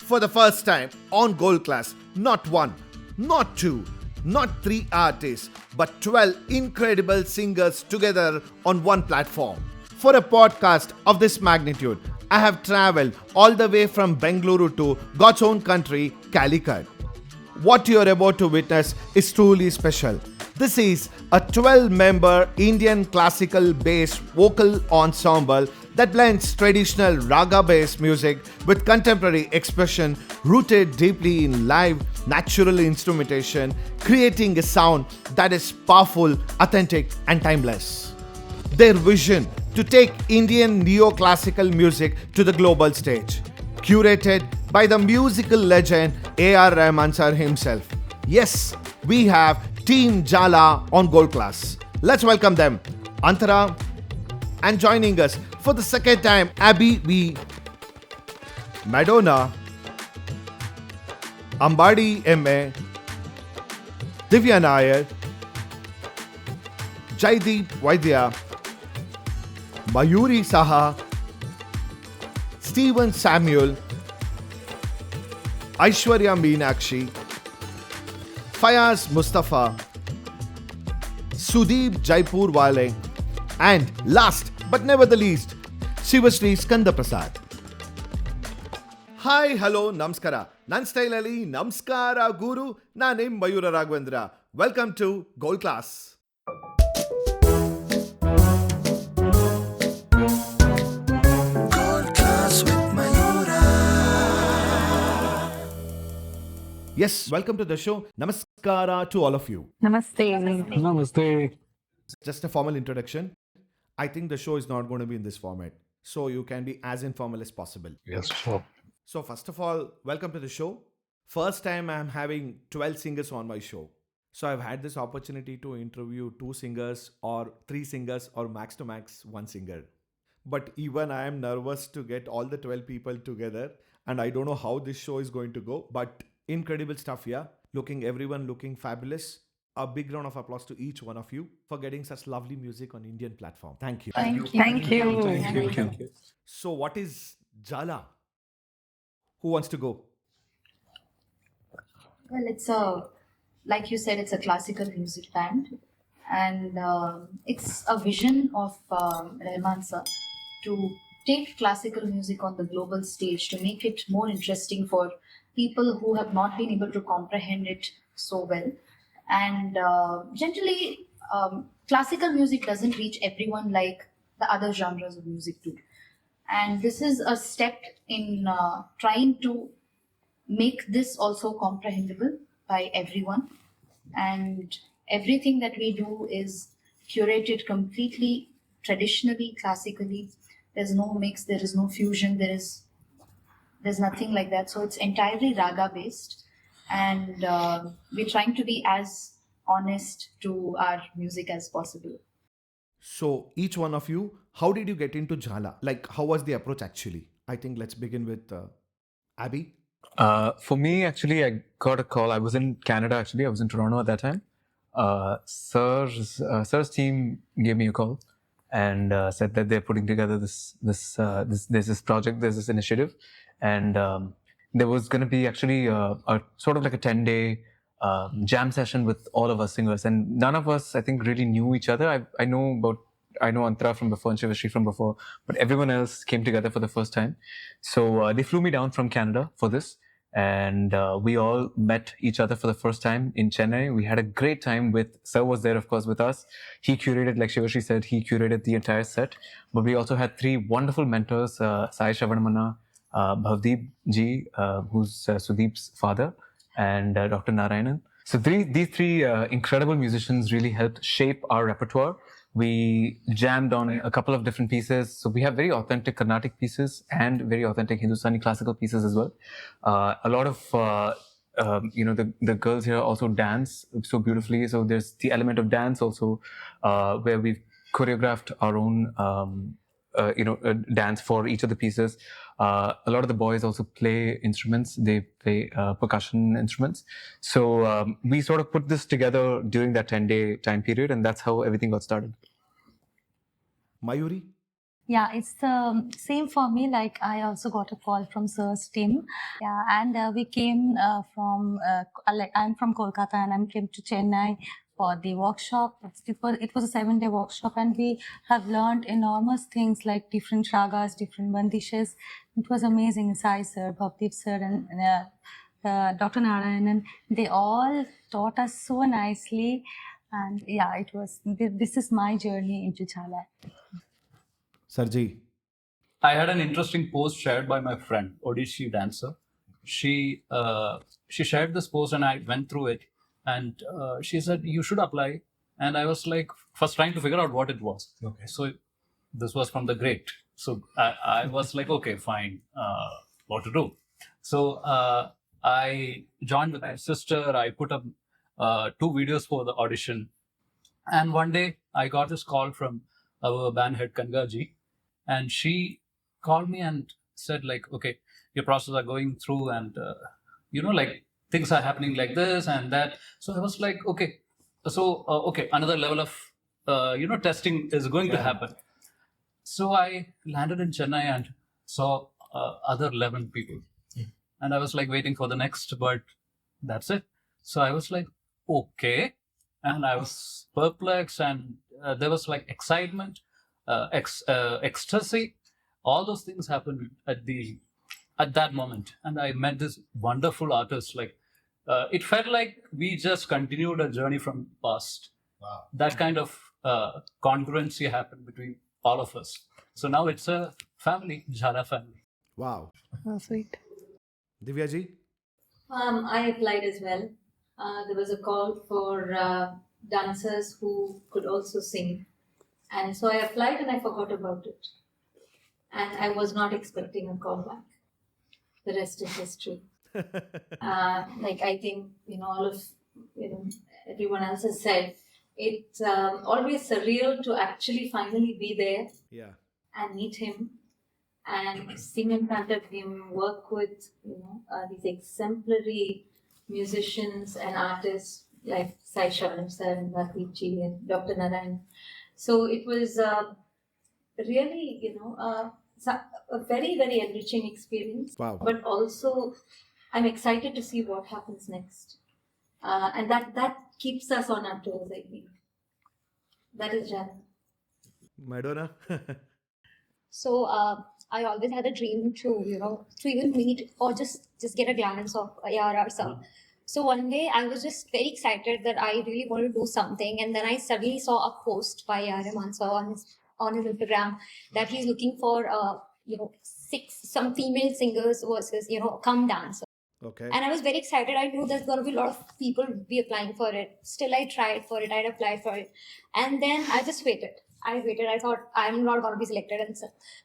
For the first time on Gold Class, not one, not two, not three artists, but 12 incredible singers together on one platform. For a podcast of this magnitude, I have traveled all the way from Bengaluru to God's own country, Calicut. What you are about to witness is truly special. This is a 12-member Indian classical-based vocal ensemble that blends traditional Raaga-based music with contemporary expression rooted deeply in live, natural instrumentation, creating a sound that is powerful, authentic, and timeless. Their vision to take Indian neoclassical music to the global stage, curated by the musical legend AR Rahman Sir himself. Yes, we have Team Jhalaa on Gold Class. Let's welcome them. Antara, and joining us for the second time, Abby V, Madonna, Ambadi M.A., Divya Nair, Jaideep Vaidya, Mayuri Saha, Stephen Samuel, Aishwarya Meenakshi, Fayaz Mustafa, Sudeep Jaipur Wale, and last but never the least, Shivashree Skanda Prasad. Hi, hello, namaskara. Nan style ali, namaskara guru. Na name Mayuurra Raghavendraa. Welcome to Gold Class. Gold Class with Mayuurra. Yes, welcome to the show. Namaskara to all of you. Namaste. Namaste. Just a formal introduction. I think the show is not going to be in this format, so you can be as informal as possible. Yes, sure. So first of all, welcome to the show. First time I'm having 12 singers on my show. So I've had this opportunity to interview 2 singers or 3 singers or max to max 1 singer. But even I am nervous to get all the 12 people together, and I don't know how this show is going to go, but incredible stuff here. Everyone looking fabulous. A big round of applause to each one of you for getting such lovely music on Indian platform. Thank you. Thank you. So what is Jhalaa? Who wants to go? Well, it's like you said, it's a classical music band, and it's a vision of Rahman Sir to take classical music on the global stage to make it more interesting for people who have not been able to comprehend it so well. And generally, classical music doesn't reach everyone like the other genres of music do. And this is a step in trying to make this also comprehensible by everyone. And everything that we do is curated completely traditionally, classically. There's no mix, there is no fusion, there's nothing like that. So it's entirely raga based, and we're trying to be as honest to our music as possible. So each one of you, how did you get into Jhalaa? Like, how was the approach actually? I think let's begin with Abby. For me, actually, I got a call. I was in Canada, actually. I was in Toronto at that time. Sir's team gave me a call and said that they're putting together there's this project, there's this initiative. And there was going to be actually a sort of like a 10-day jam session with all of us singers. And none of us, I think, really knew each other. I know Antara from before and Shivashree from before, but everyone else came together for the first time. So they flew me down from Canada for this, and we all met each other for the first time in Chennai. We had a great time with Sir was there, of course, with us. He curated, like Shivashree said, he curated the entire set. But we also had 3 wonderful mentors, Sai Shravanamana, Bhavdeep ji, who's Sudeep's father, and Dr. Narayanan. So these 3 incredible musicians really helped shape our repertoire. We jammed on a couple of different pieces. So we have very authentic Carnatic pieces and very authentic Hindustani classical pieces as well. A lot of, the girls here also dance so beautifully. So there's the element of dance also, where we've choreographed our own, dance for each of the pieces. A lot of the boys also play instruments. They play percussion instruments. So we sort of put this together during that 10-day time period, and that's how everything got started. Mayuri? Yeah, it's the same for me. Like I also got a call from Sir's team. Yeah, and we came like I'm from Kolkata and I came to Chennai for the workshop. It was a 7-day workshop and we have learned enormous things like different ragas, different bandishes. It was amazing. Sai Sir, Bhavdeep Sir and Dr. Narayanan, they all taught us so nicely. And yeah, this is my journey into Jhalaa. Sarji. I had an interesting post shared by my friend, Odishi dancer. She shared this post and I went through it, and she said you should apply. And I was like, first trying to figure out what it was. Okay. So this was from the great. So I was like, okay, fine, what to do? So I joined with my sister. I put up 2 videos for the audition, and one day I got this call from our band head Kangaji, and she called me and said like, okay, your process are going through, and like things are happening like this and that. So I was like, okay, so okay, another level of testing is going to happen. So I landed in Chennai and saw other 11 people, and I was like waiting for the next, but that's it. So I was like, okay, and I was perplexed, and there was like excitement, ecstasy. All those things happened at that moment, and I met this wonderful artist. Like it felt like we just continued a journey from past. Wow. That kind of congruency happened between all of us. So now it's a family, Jhalaa family. Wow. Oh, sweet. Divya ji? I applied as well. There was a call for dancers who could also sing. And so I applied and I forgot about it. And I was not expecting a call back. The rest is history. I think, all of, everyone else has said, it's always surreal to actually finally be there. Yeah. And meet him and sing in front of him, work with these exemplary musicians and artists like Sai Sharm Sir and Bhavdeep ji and Dr. Narayan. So it was really, a very, very enriching experience. Wow. But also, I'm excited to see what happens next. And that keeps us on our toes, I think. That is Jhalaa. Madonna? So I always had a dream to even meet or just get a glance of AR Sir. So one day I was just very excited that I really wanted to do something, and then I suddenly saw a post by AR Rahman Sir on his Instagram that he's looking for some female singers versus come dancer. Okay. And I was very excited. I knew there's going to be a lot of people be applying for it. Still, I tried for it. I'd applied for it, and then I just waited. I thought I'm not going to be selected, and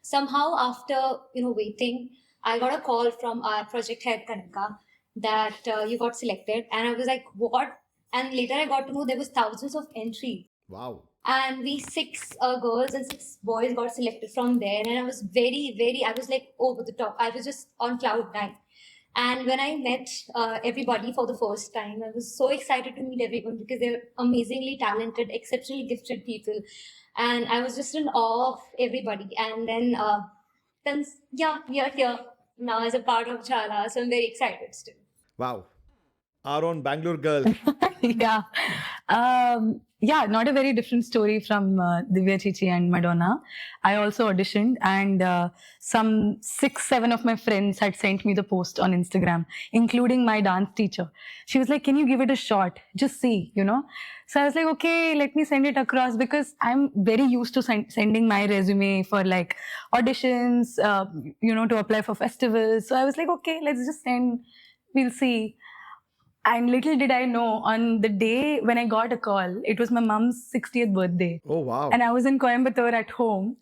somehow after waiting, I got a call from our project head Kanika that you got selected, and I was like, what? And later I got to know there was thousands of entries. Wow. And we 6 girls and 6 boys got selected from there, and I was I was like over the top. I was just on cloud 9. And when I met everybody for the first time, I was so excited to meet everyone because they're amazingly talented, exceptionally gifted people. And I was just in awe of everybody. And then we are here now as a part of Jhalaa. So I'm very excited still. Wow. Our own Bangalore girl. Yeah. Not a very different story from Divya Chichi and Madonna. I also auditioned, and some 6-7 of my friends had sent me the post on Instagram, including my dance teacher. She was like, can you give it a shot? Just see, So I was like, okay, let me send it across, because I'm very used to sending my resume for like auditions, to apply for festivals. So I was like, okay, let's just send, we'll see. And little did I know, on the day when I got a call, it was my mom's 60th birthday. Oh, wow. And I was in Coimbatore at home.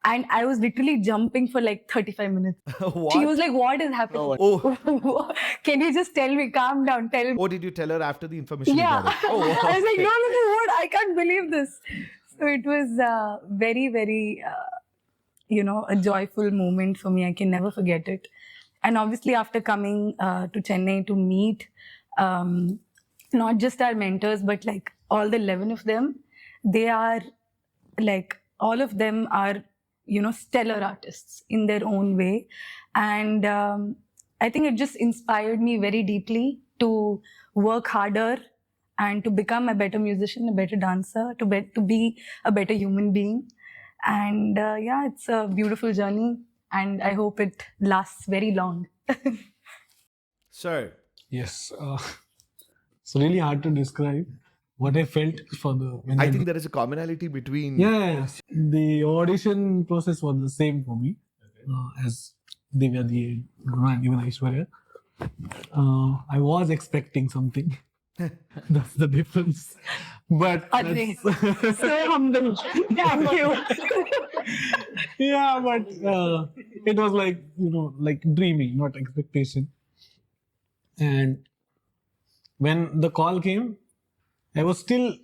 And I was literally jumping for like 35 minutes. What? She was like, what is happening? Oh. Can you just tell me, calm down, tell me. What did you tell her after the information Yeah. you got? Oh, wow. I was like, no, what? I can't believe this. So it was very, very, a joyful moment for me. I can never forget it. And obviously after coming to Chennai to meet not just our mentors, but like all the 11 of them, they are like, all of them are, stellar artists in their own way. And I think it just inspired me very deeply to work harder and to become a better musician, a better dancer, to be a better human being. And yeah, it's a beautiful journey, and I hope it lasts very long. Sir, Yes. It's really hard to describe what I felt for when I think there is a commonality between. Yes. The audition process was the same for me as Divya Di and even Aishwarya. I was expecting something. That's the difference. But Arjun, so humble. Thank you. yeah, but it was like like dreaming, not expectation. And when the call came, I was still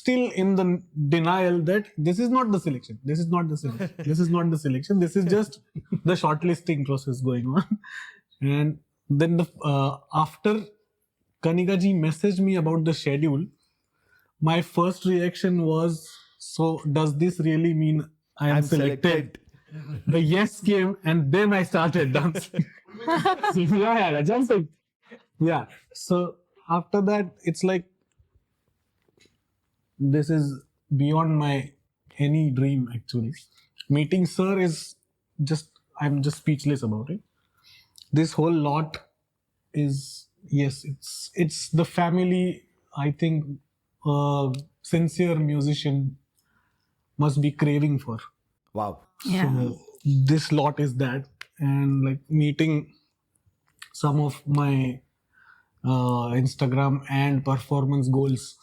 in the denial that this is not the selection. This is not the selection. This is not the selection. This is just the shortlisting process going on. And then after Kanika ji messaged me about the schedule, my first reaction was, so does this really mean I am selected? The yes came, and then I started dancing. yeah, jumping. Yeah. So after that, it's like this is beyond my any dream actually. Meeting Sir is I'm just speechless about it. This whole lot is it's the family. I think sincere musician must be craving for. Wow. Yeah. So this lot is that, and like meeting some of my Instagram and performance goals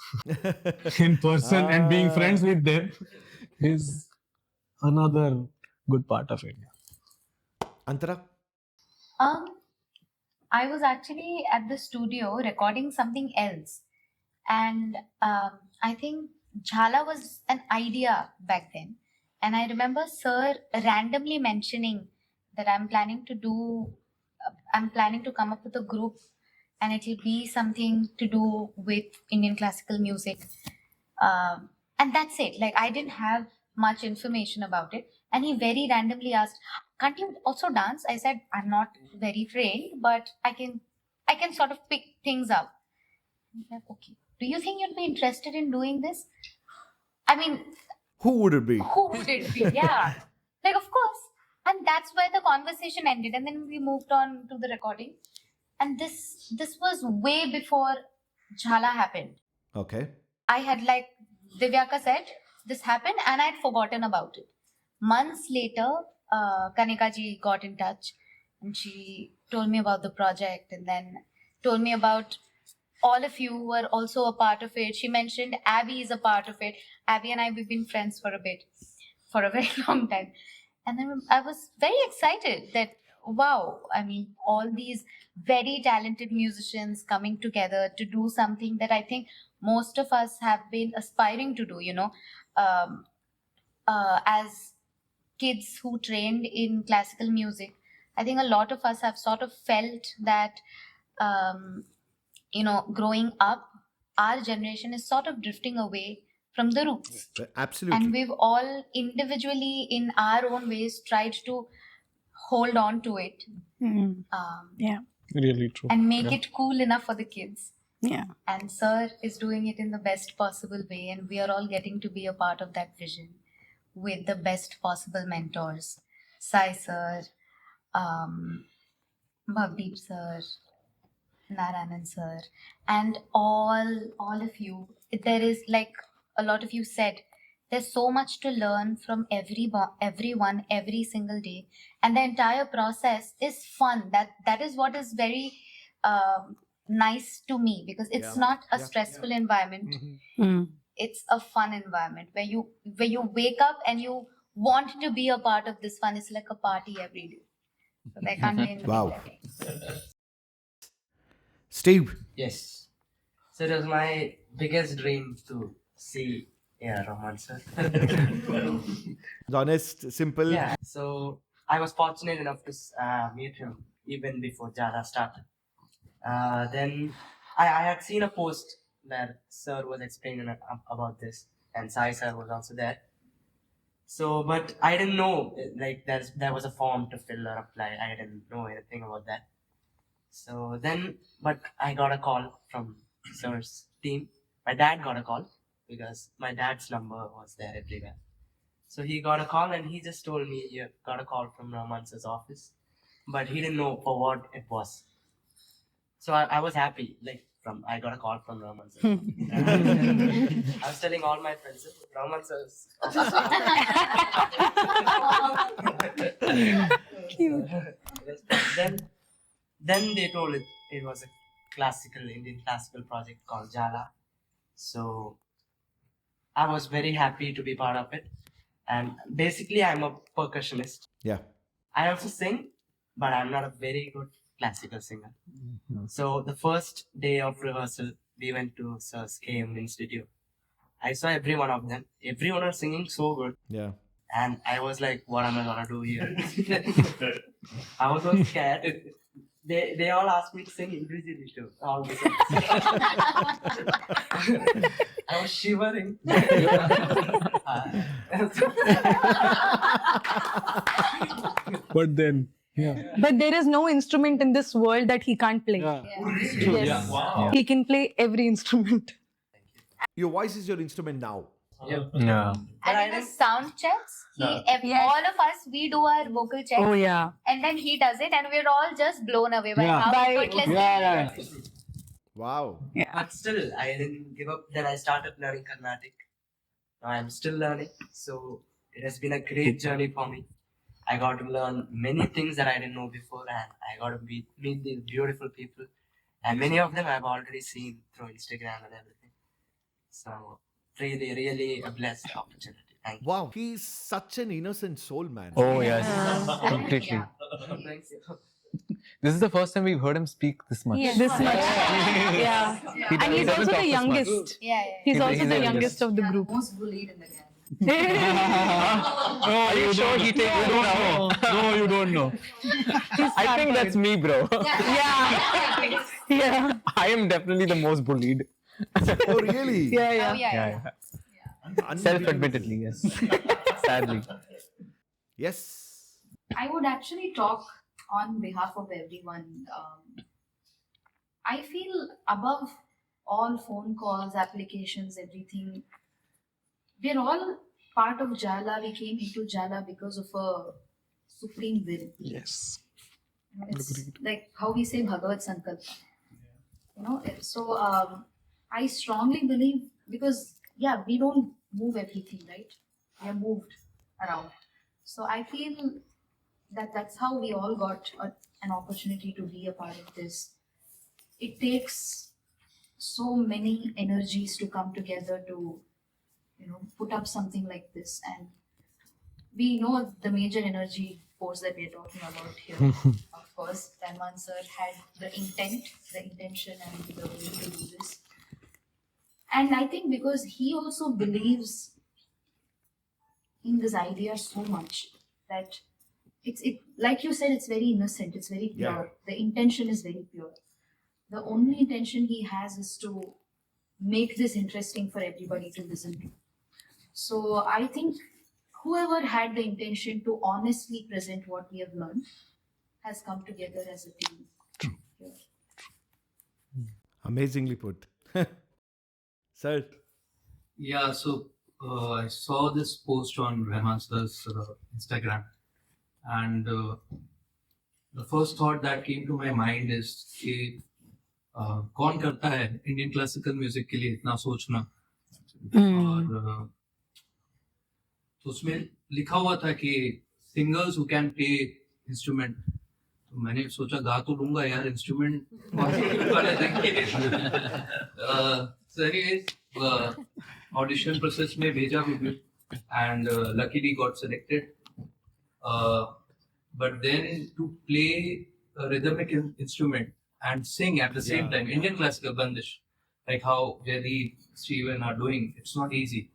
in person and being friends with them is another good part of it. Antara? I was actually at the studio recording something else, and I think Jhalaa was an idea back then. And I remember Sir randomly mentioning that I'm planning to come up with a group, and it'll be something to do with Indian classical music. And that's it. Like, I didn't have much information about it. And he very randomly asked, "Can't you also dance?" I said, "I'm not very trained, but I can sort of pick things up." He's like, "Okay. Do you think you'd be interested in doing this?" I mean, Who would it be? who would it be? Yeah. Like, of course. And that's where the conversation ended. And then we moved on to the recording. And this was way before Jhalaa happened. Okay. I had, like Divyaka said, this happened and I'd forgotten about it. Months later, Kanika ji got in touch and she told me about the project and then told me about all of you who were also a part of it. She mentioned Abby is a part of it. Abby and I, we've been friends for a very long time. And then I was very excited that, wow, I mean, all these very talented musicians coming together to do something that I think most of us have been aspiring to do, as kids who trained in classical music. I think a lot of us have sort of felt that, growing up, our generation is sort of drifting away from the roots. Absolutely. And we've all individually, in our own ways, tried to hold on to it. Yeah. Really true. And make it cool enough for the kids. Yeah. And Sir is doing it in the best possible way, and we are all getting to be a part of that vision with the best possible mentors. Sai Sir, Bhavdeep Sir, Narayanan Sir, and all of you. There is, like a lot of you said, there's so much to learn from everyone every single day, and the entire process is fun. That is what is very nice to me, because it's not a stressful environment. It's a fun environment where you wake up and you want to be a part of this fun. It's like a party every day. So there can't be anything Wow. better. Steve? Yes. So it was my biggest dream to see AR Rahman Sir. Honest, simple. Yeah. So I was fortunate enough to meet him even before Jhalaa started. Then I had seen a post where Sir was explaining about this, and Sai Sir was also there. So, but I didn't know like there was a form to fill or apply. I didn't know anything about that. So then, but I got a call from Sir's team. My dad got a call because my dad's number was there everywhere. So he got a call and he just told me he got a call from Rahman Sir's office, but he didn't know for what it was. So I was happy. Like I got a call from Rahman Sir. I was telling all my friends, Rahman Sir's Cute. Then they told it was a Indian classical project called Jhalaa. So I was very happy to be part of it. And basically I'm a percussionist. Yeah. I also sing, but I'm not a very good classical singer. So the first day of rehearsal, we went to Sir's KM Institute. I saw every one of them. Everyone was singing so good. Yeah. And I was like, what am I gonna do here? I was so scared. They all asked me to sing individually too. All the songs. I was shivering. But then, yeah. But there is no instrument in this world that he can't play. Yeah. Yes. Yeah, wow. He can play every instrument. Your voice is your instrument now. Yeah. But I And in the didn't- sound checks, all of us, we do our vocal checks. Oh yeah. And then he does it, and we're all just blown away by Yeah. how By- effortless Yeah. Wow. But still, I didn't give up. Then I started learning Carnatic. Now I'm still learning. So it has been a great journey for me. I got to learn many things that I didn't know before, and I got to meet these beautiful people. And many of them I've already seen through Instagram and everything. So really, really a blessed opportunity. Thank you. Wow. He's such an innocent soul, man. Oh yes, completely. Thank you. This is the first time we've heard him speak this much. Yes. This much. Yeah. He And he's doesn't also talk the this much. youngest. Yeah. He's He's also the the youngest. youngest of the group. Most bullied in the gang. Are you sure he takes it now? No, you don't know. I think that's me, bro. Yeah. Yeah. I am definitely the most bullied. Oh, really? Yeah, yeah. Oh, yeah. Unbelievable. Self-admittedly, yes. Sadly. Yes. I would actually talk on behalf of everyone. I feel above all phone calls, applications, everything, we're all part of Jhalaa. We came into Jhalaa because of a supreme will. Yes. It's like how we say Bhagavad Sankalpa. So I strongly believe, because we don't move everything, right? We are moved around. So I feel that that's how we all got an opportunity to be a part of this. It takes so many energies to come together to, put up something like this. And we know the major energy force that we're talking about here. Of course, Rahman Sir had the intention and the will to do this. And I think because he also believes in this idea so much that it like you said, it's very innocent, it's very pure. Yeah. The intention is very pure. The only intention he has is to make this interesting for everybody to listen to. So I think whoever had the intention to honestly present what we have learned has come together as a team. Here. Amazingly put. Sir. Yeah, so I saw this post on Rahman Sir's Instagram, and the first thought that came to my mind is कि कौन करता है Indian classical music के लिए इतना सोचना। और तो उसमें लिखा हुआ था कि singers who can play instrument. तो मैंने सोचा गा तो लूंगा यार, instrument So anyways, audition process में भेजा video and luckily got selected. But then to play a rhythmic instrument and sing at the same time, Indian classical bandish, like how Jelly, Steven are doing, it's not easy.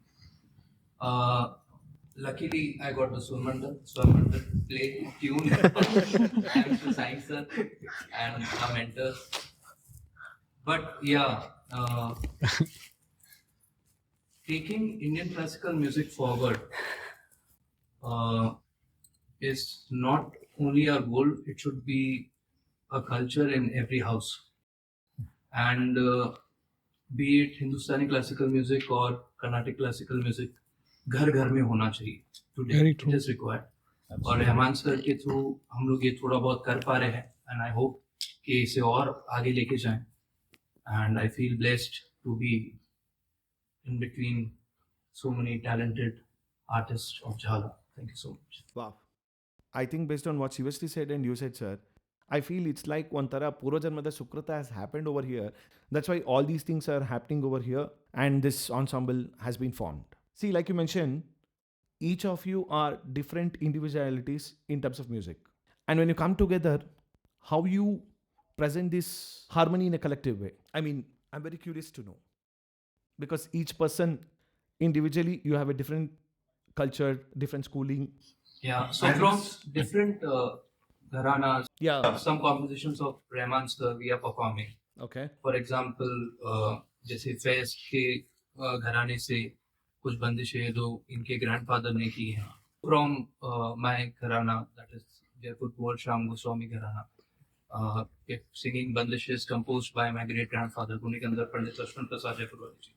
Luckily, I got the Swamandal to play tune and to Sai sir and our mentors. But yeah, taking Indian classical music forward, is not only our goal, it should be a culture in every house. And be it Hindustani classical music or Carnatic classical music, घर घर में होना चाहिए. Today Very it true. is required. और Rahman sir के through हम लोग ये थोड़ा बहुत कर पा रहे हैं, and I hope कि इसे और आगे लेके जाएं. And I feel blessed to be in between so many talented artists of Jhalaa. Thank you so much. Wow. I think based on what Shivashri said and you said, sir, I feel it's like Vantara Purajanmada Sukrata has happened over here. That's why all these things are happening over here and this ensemble has been formed. See, like you mentioned, each of you are different individualities in terms of music. And when you come together, how you present this harmony in a collective way? I mean, I'm very curious to know. Because each person individually, you have a different culture, different schooling. Yeah, so from different gharanas, Yeah. some compositions of Rahman Sir we are performing. Okay. For example, जैसे फैज के घराने से कुछ बंदिशें जो इनके grandfather ने की हैं. From my gharana, that is Jaipur Kuwar Sham Goswami gharana, singing bandishes composed by my great grandfather Guni Gandhar Pandit Lakshman Prasad Jaipurwali ji.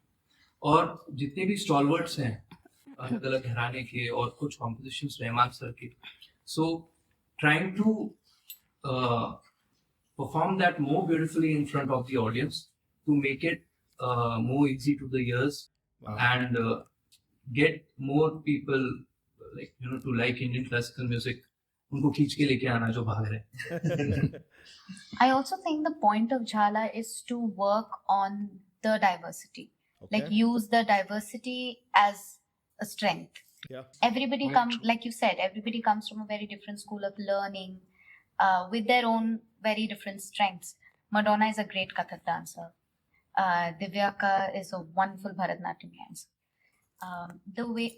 और जितने भी स्टॉलवर्ड्स हैं अलग अलग घराने के और कुछ कॉम्पोजिशंस रहमान सर के, so trying to perform that more beautifully in front of the audience to make it more easy to the ears. Wow. And get more people to like Indian classical music. उनको खींच के लेके आना जो भाग रहे. I also think the point of Jhalaa is to work on the diversity. Okay. Like use the diversity as a strength. Yeah. Everybody comes, like you said, everybody comes from a very different school of learning with their own very different strengths. Madonna is a great Kathak dancer. Divyaka is a wonderful Bharatanatyam dancer.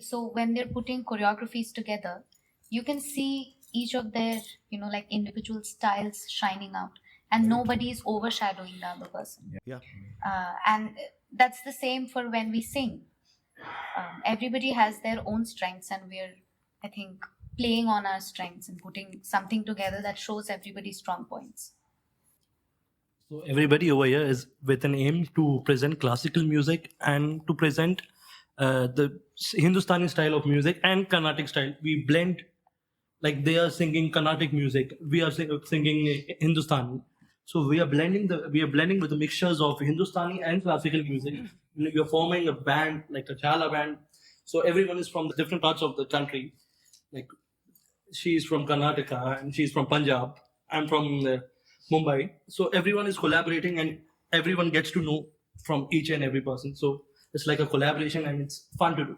So when they're putting choreographies together, you can see each of their, like individual styles shining out, and nobody is overshadowing the other person. Yeah. And that's the same for when we sing. Everybody has their own strengths, and we're, I think, playing on our strengths and putting something together that shows everybody's strong points. So everybody over here is with an aim to present classical music and to present the Hindustani style of music and Carnatic style. We blend, like they are singing Carnatic music, we are singing Hindustani. So we are blending with the mixtures of Hindustani and classical music. We are forming a band, like a Jhalaa band. So everyone is from the different parts of the country. Like she's from Karnataka and she's from Punjab. I'm from Mumbai. So everyone is collaborating and everyone gets to know from each and every person. So it's like a collaboration and it's fun to do.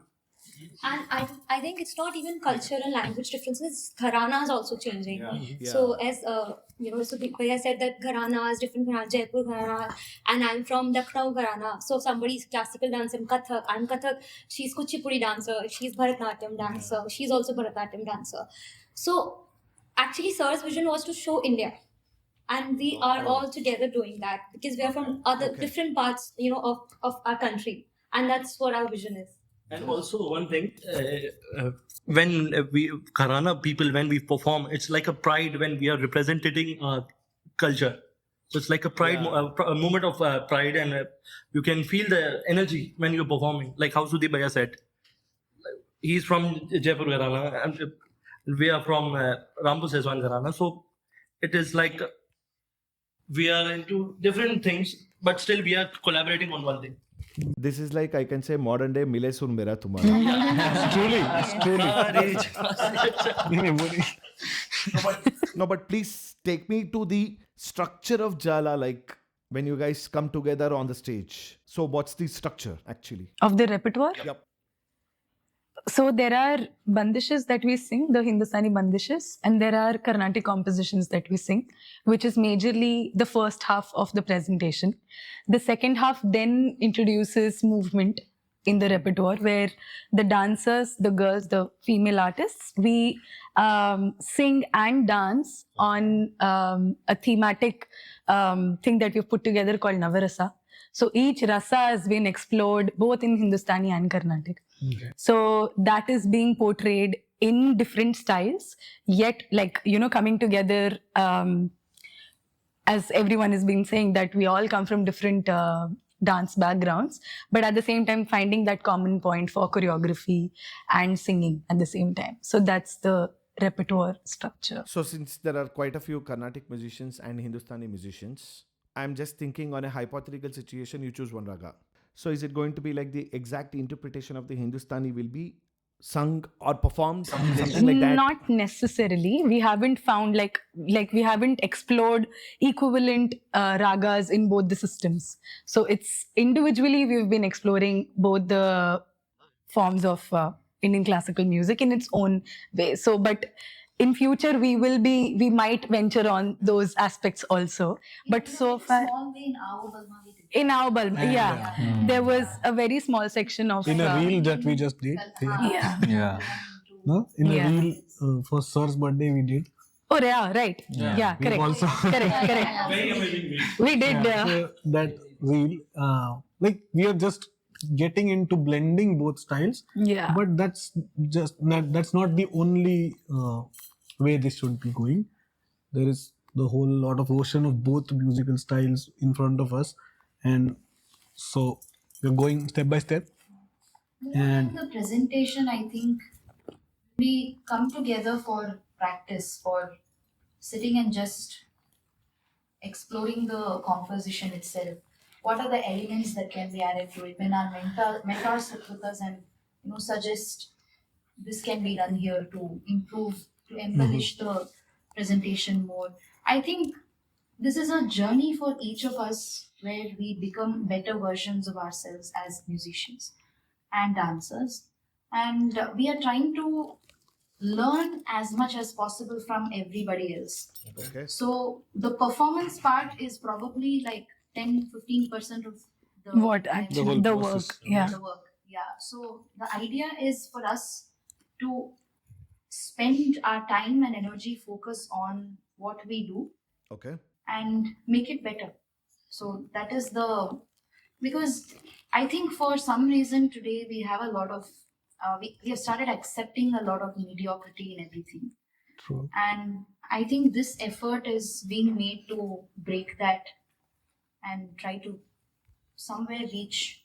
And I think it's not even cultural and language differences. Gharana is also changing. Yeah. So as so Bhaiya said that Gharana is different Gharana, Jaipur Gharana, and I'm from Lucknow Gharana. So somebody's classical dancer, Kathak. I'm Kathak. She's Kuchipudi dancer. She's Bharatanatyam dancer. She's also Bharatanatyam dancer. So actually, Sir's vision was to show India, and we are all together doing that because we are from other different parts, of our country, and that's what our vision is. And also one thing, when we Gharana people, when we perform, it's like a pride when we are representing our culture. So it's like a pride, a moment of pride, and you can feel the energy when you're performing. Like how Sudeep Bhaiya said, he's from Jaipur Gharana, and we are from Rampur Seswan Gharana. So it is like we are into different things, but still we are collaborating on one thing. This is like, I can say, modern day Mile Sur Mera Tumhara. No, but please take me to the structure of Jhalaa, like when you guys come together on the stage. So what's the structure actually? Of the repertoire? Yep. So there are bandishes that we sing, the Hindustani bandishes, and there are Carnatic compositions that we sing, which is majorly the first half of the presentation. The second half then introduces movement in the repertoire, where the dancers, the girls, the female artists, we sing and dance on a thematic thing that we've put together called Navarasa. So each rasa has been explored both in Hindustani and Carnatic. Okay. So that is being portrayed in different styles, yet like, coming together, as everyone has been saying, that we all come from different dance backgrounds, but at the same time finding that common point for choreography and singing at the same time. So that's the repertoire structure. So since there are quite a few Carnatic musicians and Hindustani musicians, I'm just thinking on a hypothetical situation, you choose one raga. So is it going to be like the exact interpretation of the Hindustani will be sung or performed, something like that? Not necessarily. We haven't found like we haven't explored equivalent ragas in both the systems. So it's individually we've been exploring both the forms of Indian classical music in its own way. So, but in future we might venture on those aspects also. But so far, Small way in our Balma we did. in our Balma, there was a very small section of In a reel that we just did. yeah. No? In a reel for Sir's birthday we did. Oh yeah, right. Yeah, We've correct. also correct. Very amazing reel. We did. So that reel, like we are just getting into blending both styles. Yeah. But that's not the only way this should be going. There is the whole lot of ocean of both musical styles in front of us, and so we're going step by step. And The presentation, I think, we come together for practice, for sitting and just exploring the composition itself. What are the elements that can be added to it? When our mentors sit with us and suggest this can be done here to improve, to embellish the presentation more. I think this is a journey for each of us where we become better versions of ourselves as musicians and dancers, and we are trying to learn as much as possible from everybody else. Okay. So the performance part is probably like 10-15% of the What actually the work? process. Yeah. the work. Yeah. So the idea is for us to spend our time and energy focus on what we do Okay. and make it better. So that is because I think for some reason today we have a lot of we have started accepting a lot of mediocrity in everything. True. And I think this effort is being made to break that and try to somewhere reach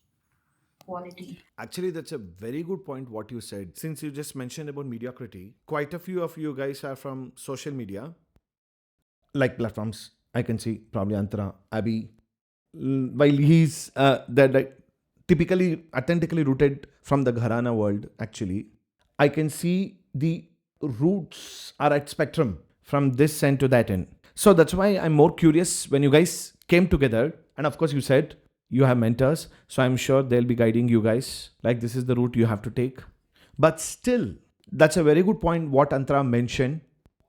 quality. Actually, that's a very good point what you said. Since you just mentioned about mediocrity, quite a few of you guys are from social media, like platforms. I can see probably Antara, Abhi, while he's typically authentically rooted from the gharana world, actually, I can see the roots are at spectrum from this end to that end. So that's why I'm more curious when you guys came together, and of course you said you have mentors, so I'm sure they'll be guiding you guys, like this is the route you have to take. But still, that's a very good point what Antara mentioned.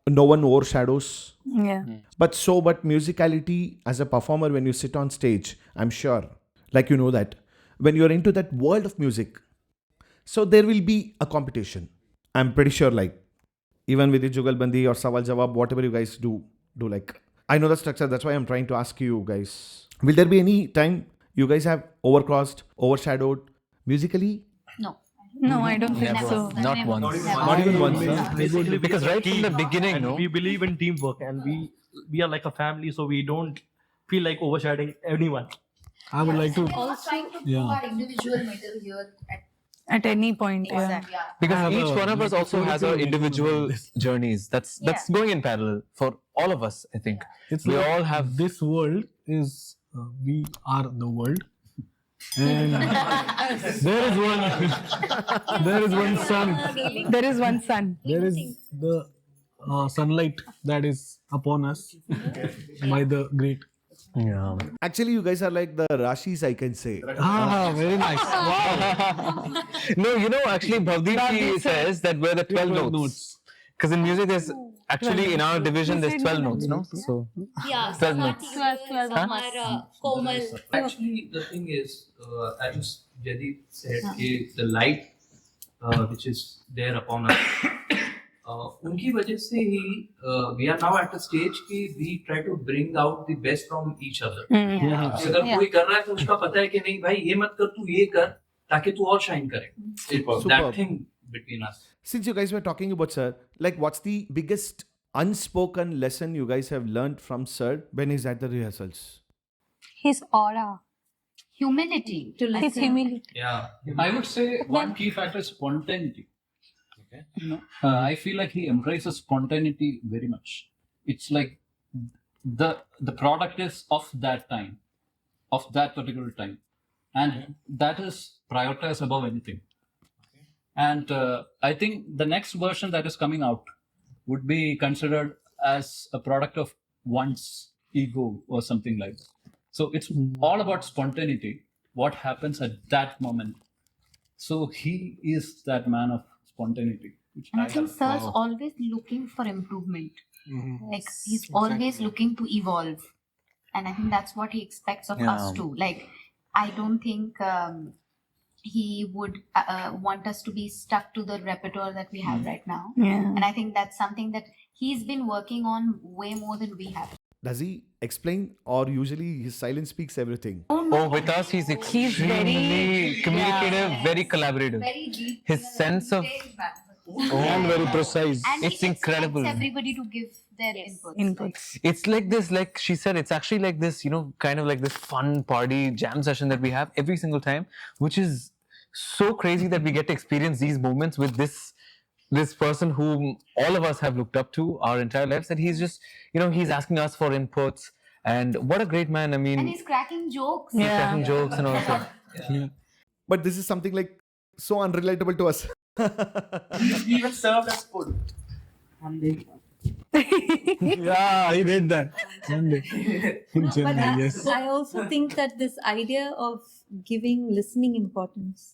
No one overshadows. Yeah. But musicality as a performer, when you sit on stage, I'm sure, like you know that, when you're into that world of music, so there will be a competition. I'm pretty sure, like, even with the Jugalbandi or Sawal Jawab, whatever you guys do like, I know the structure, that's why I'm trying to ask you guys. Will there be any time you guys have overcrossed, overshadowed musically? No, I don't think Never. so. Not once. Not even once, huh? Basically, Because right from the beginning, and no? we believe in teamwork, and we are like a family, so we don't feel like overshadowing anyone. I would like to. We're not trying to prove Yeah. our individual metal here At any point. Yeah. Exactly. Yeah. Because I have each a one of us also has our metaphorical individual meaning of journees. That's going in parallel for all of us, I think. It's We like all have this world is we are the world, and there is one sun. There is one sun. There is the sunlight that is upon us by the great. Yeah. Actually, you guys are like the Rashis, I can say. Very nice. Wow. No, actually, Bhavdeep says that we're the 12 notes. Because in music, there's actually, in our division, there's 12 notes, no? So, Yeah, 12 notes. 12 Komal. Actually, the thing is, as Jadid said, the light which is there upon us, उनकी वजह से ही we are now at a stage कि we try to bring out the best from each other. अगर कोई कर रहा है तो उसका पता है कि नहीं भाई ये मत कर तू ये कर ताकि तू और शाइन करे. That thing between us. Since you guys were talking about Sir, like what's the biggest unspoken lesson you guys have learned from Sir when he's at the rehearsals? His aura, Humility. his humility. Yeah, I would say one key factor is spontaneity. Okay, I feel like he embraces spontaneity very much. It's like the product is of that time, of that particular time, and that is prioritized above anything. And I think the next version that is coming out would be considered as a product of one's ego or something like that. So it's all about spontaneity, what happens at that moment. So he is that man of spontaneity. Which And I think Sir's always looking for improvement. Like he's always looking to evolve. And I think that's what he expects of us too. Like, I don't think he would want us to be stuck to the repertoire that we have right now. And I think that's something that he's been working on way more than we have. Does he explain, or usually his silence speaks everything? Oh, with us, he's extremely communicative, very collaborative. Very deep. His sense of And very precise. And it's he incredible. expects everybody to give their inputs. It's like this, like she said, it's actually like this, kind of like this fun party jam session that we have every single time, which is so crazy that we get to experience these moments with this person whom all of us have looked up to our entire lives, that he's just, he's asking us for inputs, and what a great man. I mean, And he's cracking jokes. he's cracking jokes and all that. But this is something like so unrelatable to us. He's even served as food. Yeah, I read that. Sunday. In Chennai, yes. I also think that this idea of giving listening importance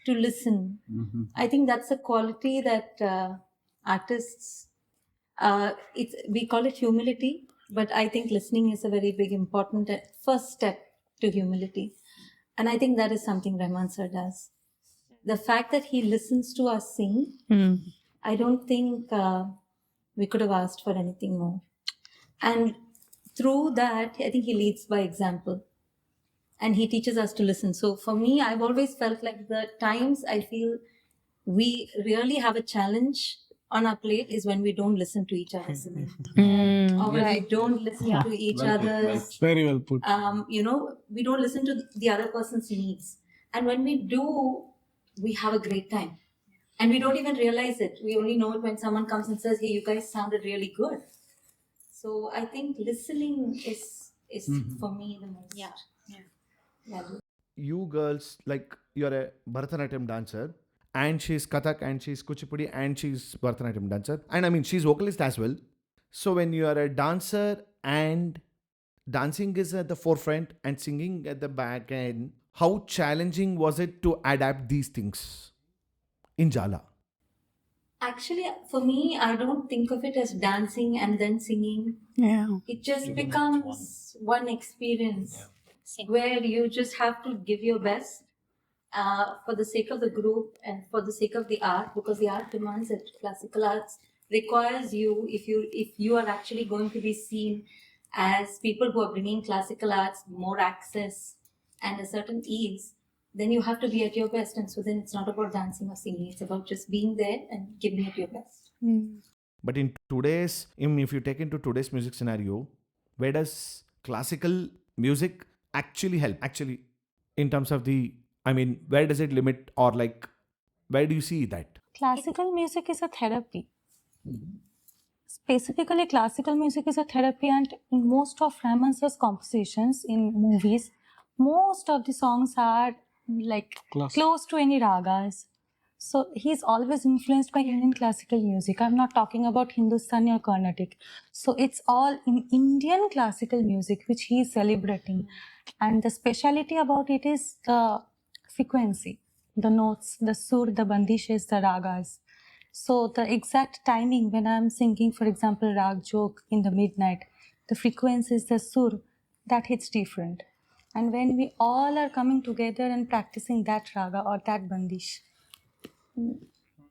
to listen, I think that's a quality that artists, we call it humility, but I think listening is a very big important first step to humility. And I think that is something Rahman Sir does. The fact that he listens to us sing, I don't think we could have asked for anything more. And through that, I think he leads by example. And he teaches us to listen. So for me, I've always felt like the times I feel we really have a challenge on our plate is when we don't listen to each other singing. Or when we don't listen to each other's... Very well put. We don't listen to the other person's needs. And when we do, we have a great time. And we don't even realize it. We only know it when someone comes and says, hey, you guys sounded really good. So I think listening is for me the most. Yeah. You girls, like, you're a Bharatanatyam dancer, and she's Kathak, and she's Kuchipudi, and she's Bharatanatyam dancer. And I mean, she's vocalist as well. So when you are a dancer and dancing is at the forefront and singing at the back end, how challenging was it to adapt these things in Jhalaa? Actually, for me, I don't think of it as dancing and then singing. Yeah. It just becomes one experience where you just have to give your best for the sake of the group and for the sake of the art, because the art demands it. Classical arts requires you, if you are actually going to be seen as people who are bringing classical arts more access and a certain ease, then you have to be at your best. And so then it's not about dancing or singing, it's about just being there and giving it your best. But in today's, if you take into today's music scenario, where does classical music actually help? Actually, in terms of where does it limit, or like, where do you see that? Classical music is a therapy. Specifically, classical music is a therapy, and in most of Rahman Sir's compositions in movies, most of the songs are like close to any ragas. So he's always influenced by Indian classical music. I'm not talking about Hindustani or Carnatic. So it's all in Indian classical music, which he's celebrating. And the speciality about it is the frequency, the notes, the sur, the bandishes, the ragas. So the exact timing when I'm singing, for example, Rag Joke in the midnight, the frequencies, the sur, that hits different. And when we all are coming together and practicing that raga or that bandish,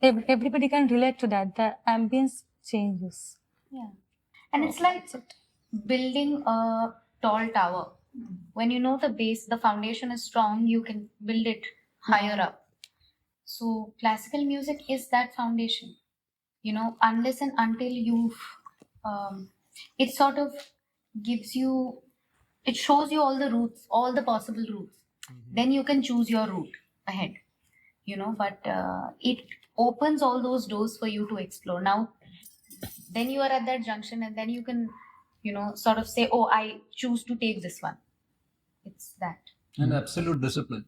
everybody can relate to that. The ambience changes. Yeah. And it's like building a tall tower. When you know the base, the foundation is strong, you can build it higher up. So classical music is that foundation. Unless and until it sort of gives you, it shows you all the routes, all the possible routes. Then you can choose your route ahead. But it opens all those doors for you to explore. Now, then you are at that junction, and then you can, sort of say, oh, I choose to take this one. It's that. And absolute discipline.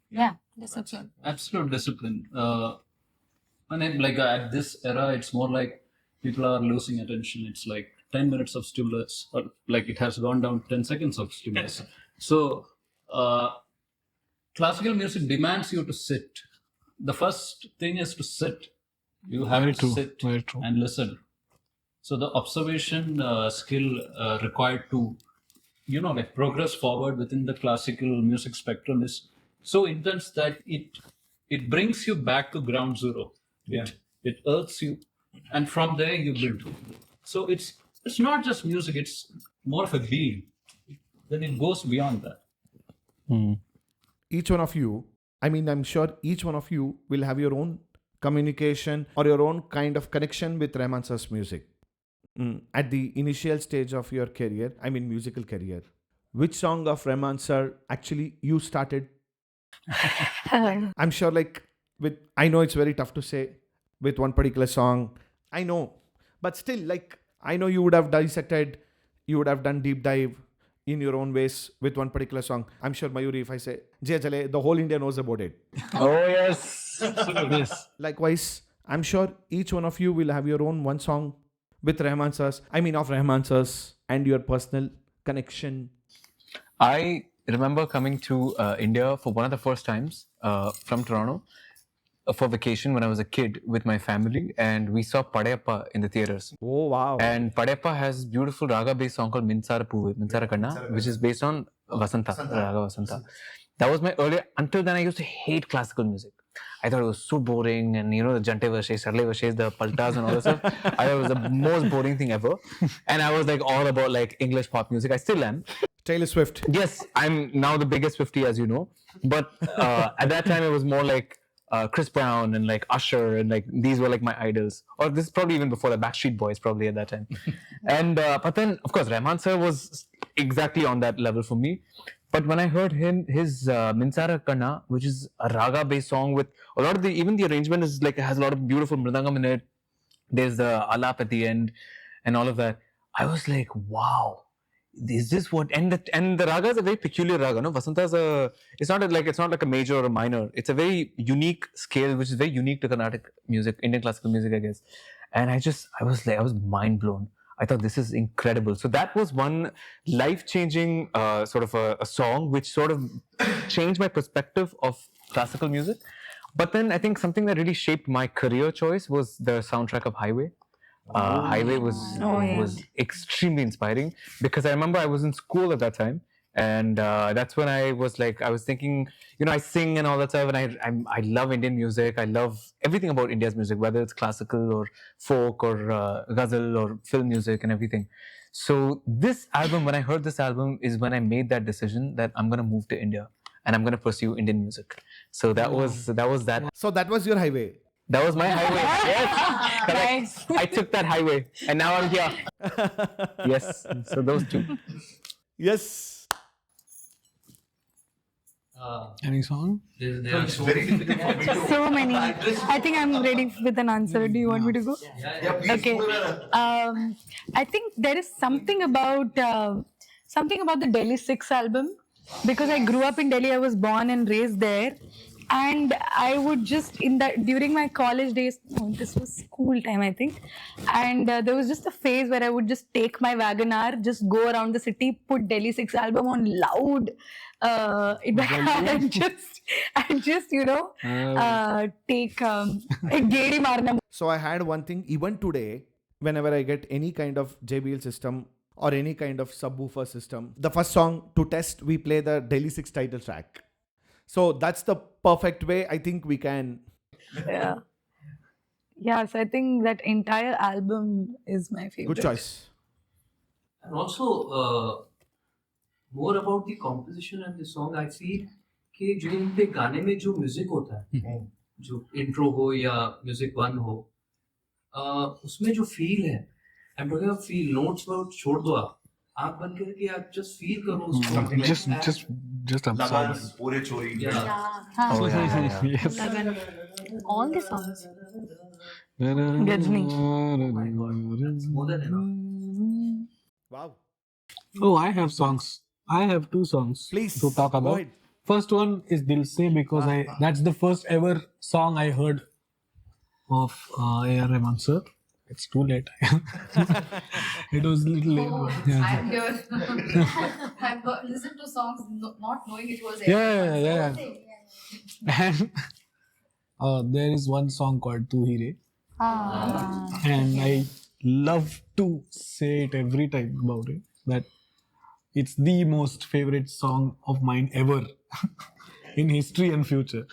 Yeah. Discipline. Absolute discipline. And then, like at this era, it's more like people are losing attention. It's like 10 minutes of stimulus, or like it has gone down 10 seconds of stimulus. So, classical music demands you to sit. The first thing is to sit. You have to sit and listen. So the observation skill required to, like progress forward within the classical music spectrum is so intense that it brings you back to ground zero. It earths you, and from there you build. So it's not just music; it's more of a being. Then it goes beyond that. Each one of you, I'm sure each one of you will have your own communication or your own kind of connection with Rahman Sir's music. At the initial stage of your career, musical career, which song of Rahman Sir actually you started? I'm sure I know it's very tough to say with one particular song. I know. But still, I know you would have dissected, you would have done deep dive in your own ways with one particular song. I'm sure, Mayuri, if I say Jai Jale, the whole India knows about it. Oh, yes. Yes. Likewise, I'm sure each one of you will have your own one song with Rahman Sir's, of Rahman Sir's, and your personal connection. I remember coming to India for one of the first times from Toronto for vacation when I was a kid with my family, and we saw Padayappa in the theaters. Oh, wow. And Padayappa has beautiful Raaga-based song called Minsara Poovu, Minsara Kanna, which is based on Vasanta, Raaga Vasanta. That was my earlier, until then I used to hate classical music. I thought it was so boring, and the Jante Vashes, Sarle Vashes, the Paltas and all that stuff. I thought it was the most boring thing ever. And I was all about English pop music. I still am. Taylor Swift. Yes, I'm now the biggest Swiftie, as you know. But at that time it was more Chris Brown and Usher, and these were my idols. Or this is probably even before the Backstreet Boys, probably at that time. And but then, of course, Rahman Sir was exactly on that level for me. But when I heard his Minsara Kanna, which is a Raaga-based song with a lot of even the arrangement is has a lot of beautiful mridangam in it. There's the alap at the end and all of that. I was like, wow. Is this what? And the raga is a very peculiar raga. No, Vasanta is it's not like a major or a minor. It's a very unique scale, which is very unique to Carnatic music, Indian classical music, I guess. And I was mind blown. I thought this is incredible. So that was one life-changing sort of a song which sort of changed my perspective of classical music. But then I think something that really shaped my career choice was the soundtrack of Highway. Highway was extremely inspiring, because I remember I was in school at that time, and that's when I was thinking, I sing and all that stuff, and I love Indian music. I love everything about India's music, whether it's classical or folk or ghazal or film music and everything. So this album, when I heard this album, is when I made that decision that I'm going to move to India and I'm going to pursue Indian music. So that was that. So that was your highway. That was my highway. Yes, correct. I took that highway, and now I'm here. Yes. So those two. Yes. Any song? There are so many. So many. I think I'm ready with an answer. Do you want me to go? Yeah, please. Okay. I think there is something about the Delhi 6 album, because I grew up in Delhi. I was born and raised there. And I would just, during my college days, this was school time, I think. And there was just a phase where I would just take my WagonR, just go around the city, put Delhi 6 album on loud in my car, and just take Gedi Marna. So I had one thing, even today, whenever I get any kind of JBL system or any kind of subwoofer system, the first song to test, we play the Delhi 6 title track. So that's the perfect way I think we can. Yeah. Yeah, so I think that entire album is my favorite. Good choice. And also, more about the composition and the song, I feel कि जो इनके गाने में जो music होता है जो intro हो या म्यूजिक वन हो, उसमें जो फील है, I am talking about feel, notes पर छोड़ दो, आप बन करके आप जस्ट फील करो उसको, just absorb. पूरे चोरी. Oh yeah. Yes. All the songs. Gajni. more than enough. Wow. Oh, I have songs. I have 2 songs Please, to talk go about. ahead. First one is Dil Se because that's the first ever song I heard of AR Rahman Sir. It's too late. It was a little late. Oh, but yeah. I'm here. I've listened to songs not knowing it was Yeah. And there is one song called Tu Hi Re. And I love to say it every time about it, that it's the most favorite song of mine ever in history and future.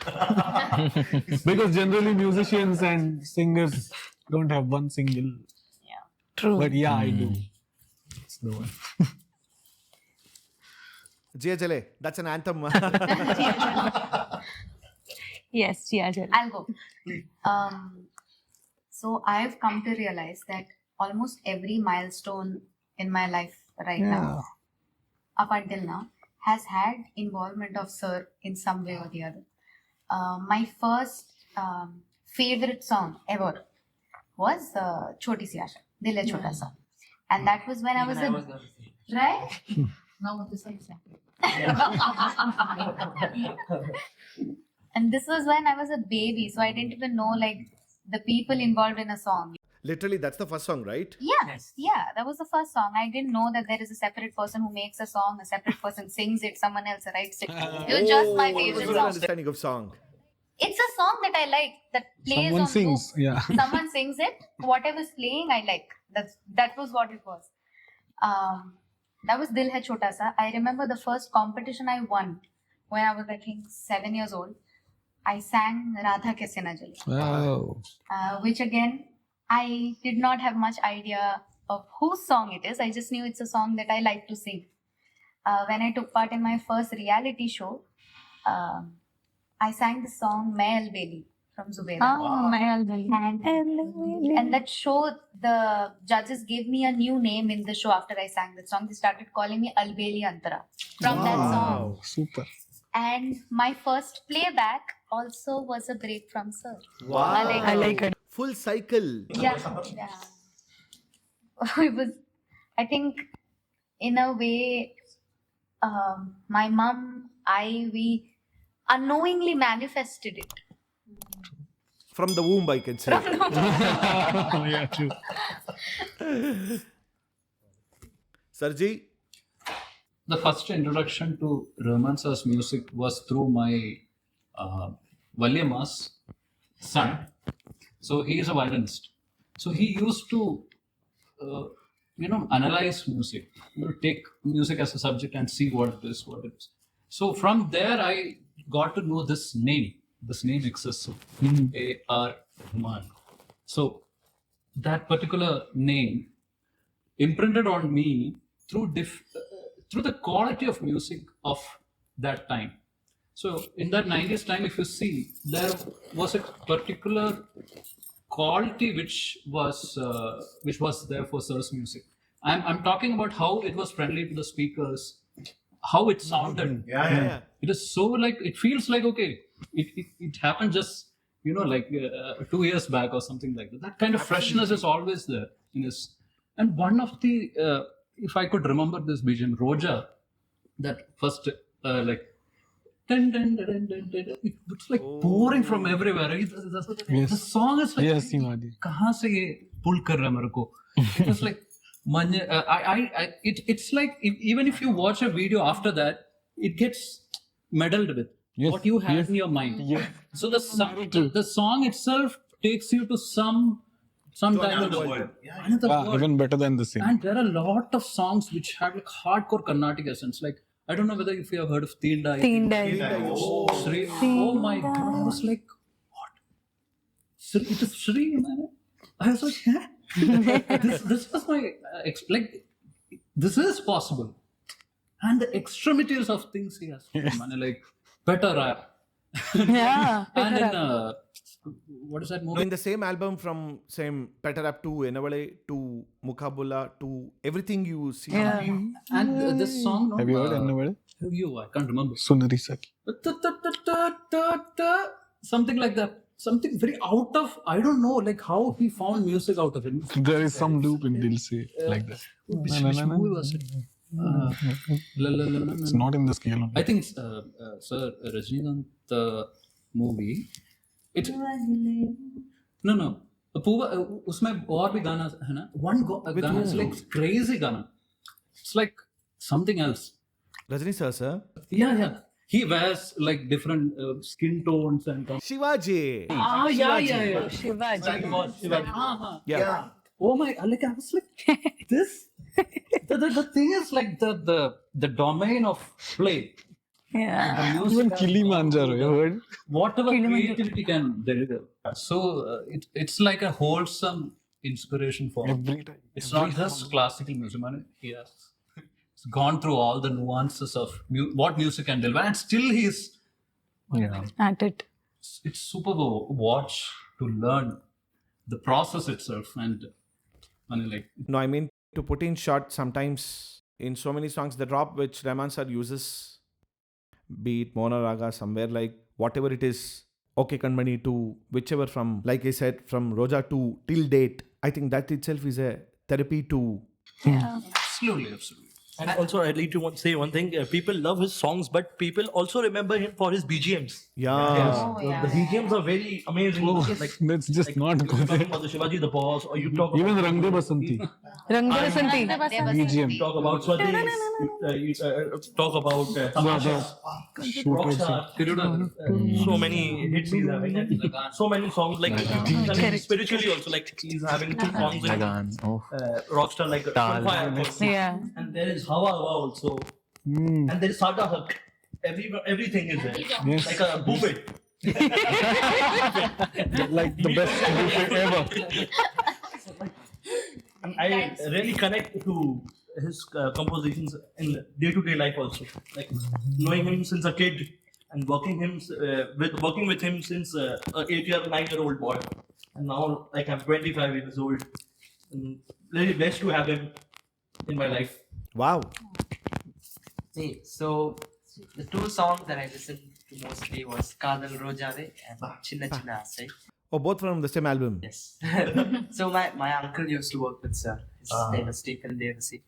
Because generally musicians and singers don't have one single. True. But yeah, I do. It's the one. Jhalaa, that's an anthem. Yes, Jhalaa. I'll go. So I've come to realize that almost every milestone in my life right now, up until now, has had involvement of Sir in some way or the other. My first favorite song ever was Choti Si Aasha, Dil Hai Chota Sa. And that was when I was right? No, this is And this was when I was a baby, so I didn't even know like the people involved in a song. Literally, that's the first song, right? Yeah, that was the first song. I didn't know that there is a separate person who makes a song, a separate person sings it, someone else writes it. It was just my favorite Good song. understanding of song. It's a song that I like, that plays Someone on sings, loop. yeah. Someone sings it. Whatever's playing, I like. That was what it was. That was Dil Hai Chota Sa. I remember the first competition I won when I was, I think, 7 years old. I sang Radha Kaise Na Jale, Wow. which again, I did not have much idea of whose song it is. I just knew it's a song that I like to sing. When I took part in my first reality show, I sang the song Main Albeli from Zubaida. And that show, the judges gave me a new name in the show after I sang that song. They started calling me Albeli Antara from that song. Super. And my first playback also was a break from Sir. Wow. I like it. Full cycle. Yeah. It was, I think, in a way, my mom, we unknowingly manifested it. From the womb, I can say. Yeah, true. Sarji? The first introduction to Rahman Sir's music was through my Valyama's son. So he is a violinist. So he used to, analyze music, take music as a subject and see what it is. So from there, I got to know this name. This name exists, AR Rahman. So that particular name imprinted on me through the quality of music of that time. So in that 90s time, if you see, there was a particular quality which was there for Sir's music. I'm talking about how it was friendly to the speakers, how it sounded. Yeah. It is so like, it feels like, okay, it happened just 2 years back or something like that. That kind of freshness is always there in his. And one of the if I could remember this BGM, Roja, that first dun, dun, dun, dun, dun, dun, it's like pouring from everywhere. The song is like, Yes, Simha. kahan se ye pull kar raha mere ko? It was like, it's like, even if you watch a video after that, it gets meddled with what you have in your mind. Yes. So the song itself takes you to some another world. Another world. Even better than the same. And there are a lot of songs which have like hardcore Carnatic essence. Like, I don't know whether if you have heard of Teen Dai. Oh my God. I was like, what? It is Sri, man. I was like, huh? this was my, this is possible. And the extremities of things he has, man, like better rap. Yeah. And Petter in Up. what is that No, movie? in the same album from same Petter Up to Enavale to Mukhabula to everything you see. Yeah. And this song, no? Have you heard Annavale? Have you? I can't remember. Sunari Saki. Something like that. Something very out of, I don't know, like how he found music out of it. There is some loop in Dil Se like that. Which movie was it? It's not in the scale only. I think it's Sir Rajinikanth movie. It no. उसमें और भी गाना है ना. One गाना is like crazy गाना. It's like something else. Rajini sir. Yeah. He wears like different skin tones and. Shivaji. Yeah. Shivaji. That was Shivaji. Yeah. Oh my! Like I was like this. The thing is like the domain of play. Yeah. Even Kilimanjaro, you heard? Whatever creativity can deliver. So it's like a wholesome inspiration for Every time. It's not just classical music, man. Yes, it's gone through all the nuances of what music can deliver, and still he's At it. It's super to watch, to learn the process itself, and like No, I mean to put in short, sometimes in so many songs, the drop which Rahman Sir uses, be it Mona Raga, somewhere like whatever it is, Okay Kanmani to whichever from, like I said, from Roja to till date, I think that itself is a therapy to. Yeah. absolutely. And also, I'd like to say one thing. People love his songs, but people also remember him for his BGMs. Yeah. The BGMs are very amazing. Let's just not go Talking there. about the Shivaji the Boss, or you talk Even about Rang De Basanti. Rang De Basanti. you BGM. talk about Swadesh, you talk about Tamasha, Rockstar. So many hits he's having, and so many songs like spiritually also. Like he's having 2 songs in Rockstar, like Fire. Yeah. And there is Hawa also, and there is Sada Haq. Everything is there, Yes. like a buffet. Like the best buffet ever. And I really connect to his compositions in day-to-day life also. Like knowing him since a kid and working with him since a 9-year-old boy, and now like I'm 25 years old. And really blessed to have him in my life. Wow. See, so the 2 songs that I listened to mostly was Kadal Rojave and Chinna Chinna Asai. Oh, both from the same album. Yes. So my uncle used to work with Sir. His name is Stephen Devasi.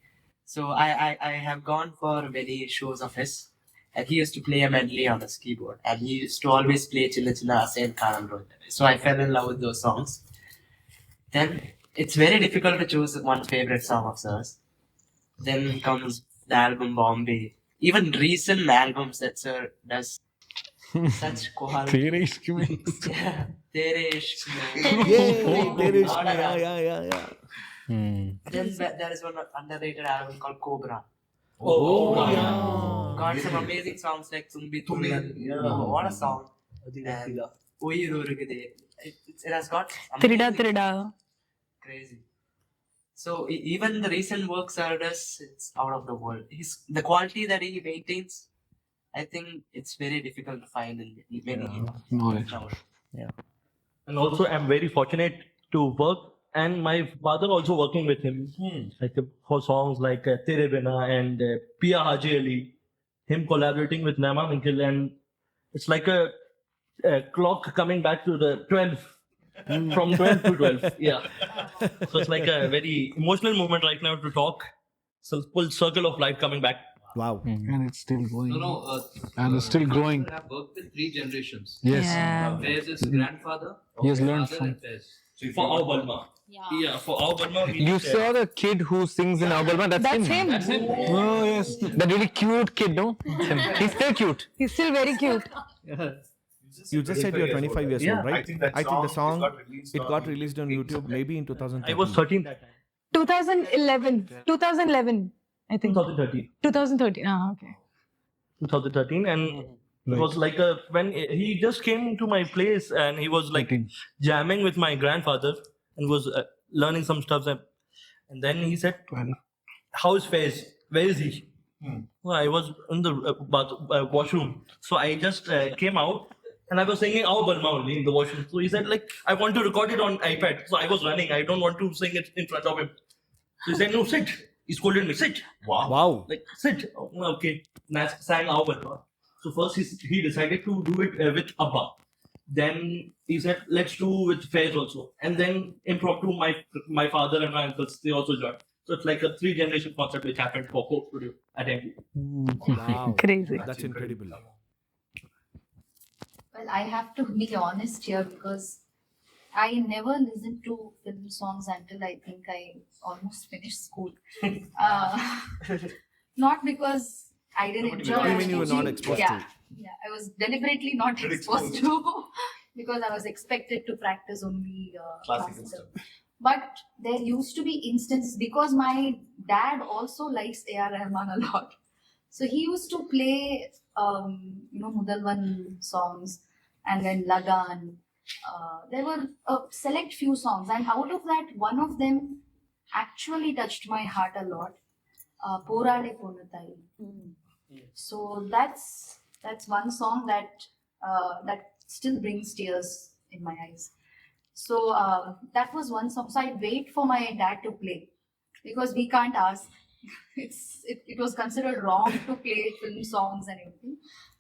So I have gone for many shows of his, and he used to play a medley on his keyboard, and he used to always play Chinna Chinna Asai and Kadal Rojave. So I fell in love with those songs. Then it's very difficult to choose one favorite song of Sir's. Then comes the album Bombay. Even recent albums that Sir does such quality. Tere Ishq Mein. Yeah, Tere Ishq Yay, Tere Ishq Mein. Yeah. Then there is one underrated album called Cobra. Yeah. Got some amazing songs like Tumbi Tulah. Oh, what a song. And Uyir Urugide. It has got amazing, Trida. crazy. So even the recent work Sir does, it's out of the world. The quality that he maintains, I think it's very difficult to find in many. And also, I'm very fortunate to work, and my father also working with him, like for songs like Tere Bina and Pia Haji Ali, him collaborating with Nama Minkle, and it's like a clock coming back to the 12. From 12 to 12, yeah. So it's like a very emotional moment right now to talk. So full circle of life coming back. Wow. And it's still going. No. And it's still growing. I have worked with 3 generations. Yes. Yeah. There's his grandfather. He has his learned father, from- and Faiz. So For our Balma. Yeah, for our Balma. You saw the kid who sings in Albalma? That's him. Oh, yes. That really cute kid, no? He's still cute. He's still very cute. You just said you're 25 years old, right? I think the song got released on YouTube maybe in 2013. I was 13 that time. 2011, I think. 2013. 2013. Okay. 2013, and it was like when he just came to my place and he was like jamming with my grandfather and was learning some stuff, and then he said, "How is Faiz? Where is he?" Well, I was in the washroom, so I just came out and I was singing Our Burma only in the washroom. So he said, like, I want to record it on iPad. So I was running. I don't want to sing it in front of him. So he said, no, sit. He scolded me, sit. Wow. Like, sit. Oh, okay. And I sang Our Burma. So first he decided to do it with Abba. Then he said, let's do with Faiz also. And then impromptu, my father and my uncles, they also joined. So it's like a 3-generation concert which happened for Coke Studio at MTV. Wow. Crazy. That's incredible. Well, I have to be honest here because I never listened to film songs until I think I almost finished school. Not because I didn't enjoy it. I mean, you were not exposed to it. Yeah, I was deliberately not exposed to because I was expected to practice only classical. But there used to be instances because my dad also likes AR Rahman a lot. So he used to play, Mudalvan songs and then Lagan. There were a select few songs, and out of that, one of them actually touched my heart a lot. Porale Ponatai. So that's one song that still brings tears in my eyes. So that was one song. So I wait for my dad to play because we can't ask. It was considered wrong to play film songs and everything.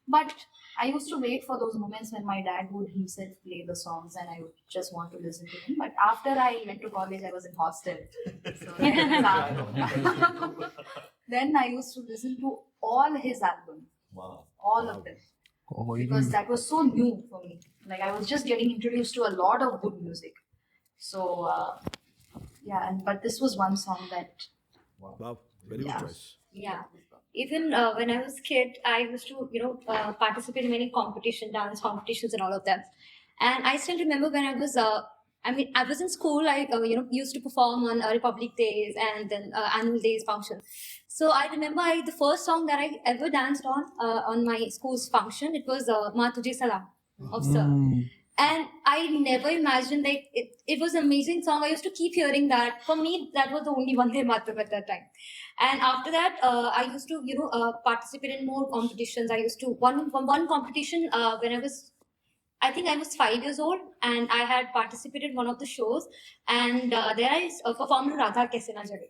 But I used to wait for those moments when my dad would himself play the songs and I would just want to listen to him. But after I went to college, I was in hostel. So then I used to listen to all his albums. Wow. All of them. Because that was so new for me. Like I was just getting introduced to a lot of good music. So but this was one song that. Wow, very good choice. Yeah. Even when I was a kid, I used to, participate in many dance competitions and all of that. And I still remember when I was, I was in school, I, used to perform on Republic Days and then Annual Days function. So I remember the first song that I ever danced on my school's function, it was Ma Tujhe Salam of Sir. And I never imagined, like, it was an amazing song. I used to keep hearing that. For me, that was the only Vande Mataram at that time. And after that, I used to, participate in more competitions. I used to, one competition when I think I was 5 years old, and I had participated in one of the shows, and there I performed Radha Kaise Na Jale.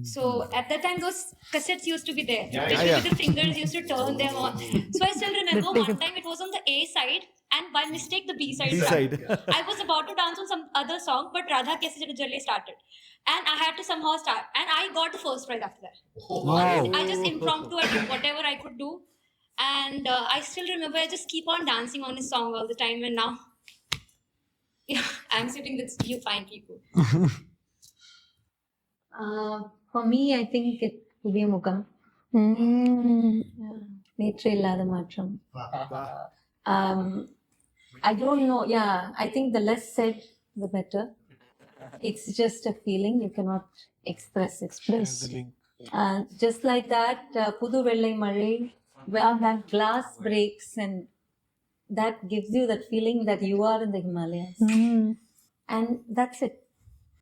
So at that time, those cassettes used to be there. With the fingers, used to turn them on. So I still remember one time it was on the A side, and by mistake the B side. I was about to dance on some other song, but Radha Kaise Na Jale started. And I had to somehow start. And I got the first prize after that. Wow. I just impromptu, I did whatever I could do. And I still remember, I just keep on dancing on his song all the time. And now, I'm sitting with you fine people. For me, I think it would be Mugam. Netre illada matram. I don't know. Yeah, I think the less said, the better. It's just a feeling you cannot express. Just like that, Pudu Vellai Malai, when that glass breaks and that gives you that feeling that you are in the Himalayas. And that's it.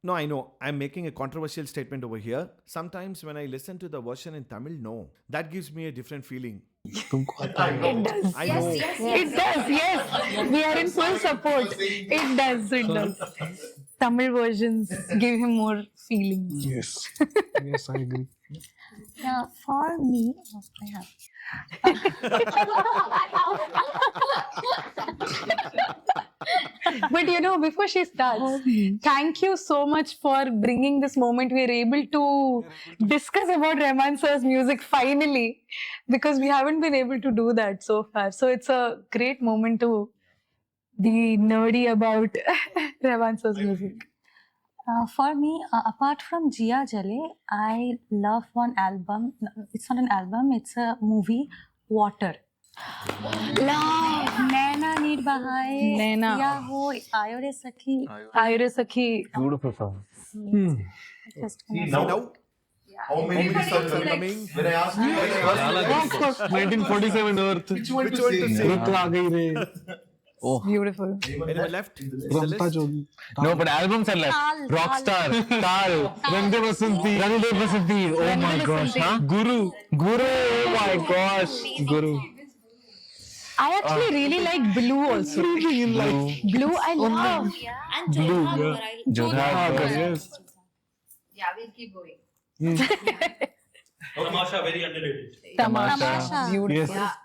No, I know. I'm making a controversial statement over here. Sometimes when I listen to the version in Tamil, no. That gives me a different feeling. It does. I know. It does, yes. We are in full support. It does. Tamil versions give him more feelings. Yes. Yes, I agree. For me, But before she starts, thank you so much for bringing this moment. We are able to discuss about Rahman Sir's music finally, because we haven't been able to do that so far. So it's a great moment to be nerdy about Rahman Sir's music. For me, apart from Jia Jale, I love one album. It's not an album, it's a movie, Water. Love, Naina Need Bahaye, Naina. Ya Ho, Ayore Sakhi. Ayure Sakhi. Beautiful song. Just Now, how many songs are coming? When I asked you, 1947 Earth. which one to say? Earth aa gayi re. Oh. Beautiful. Anyone left? Ramta Jogi. No, but albums are left. Tal, Rockstar, Tal, Rande Vasanti. Rande Vasanti. Oh my gosh, huh? Guru. Guru, oh my gosh. Guru. I actually really like blue also. Blue I love. And Jhalaa, I Jhalaa, yes. Yeah, we'll keep going. Tamasha, very underrated. Tamasha. Beautiful. Yes.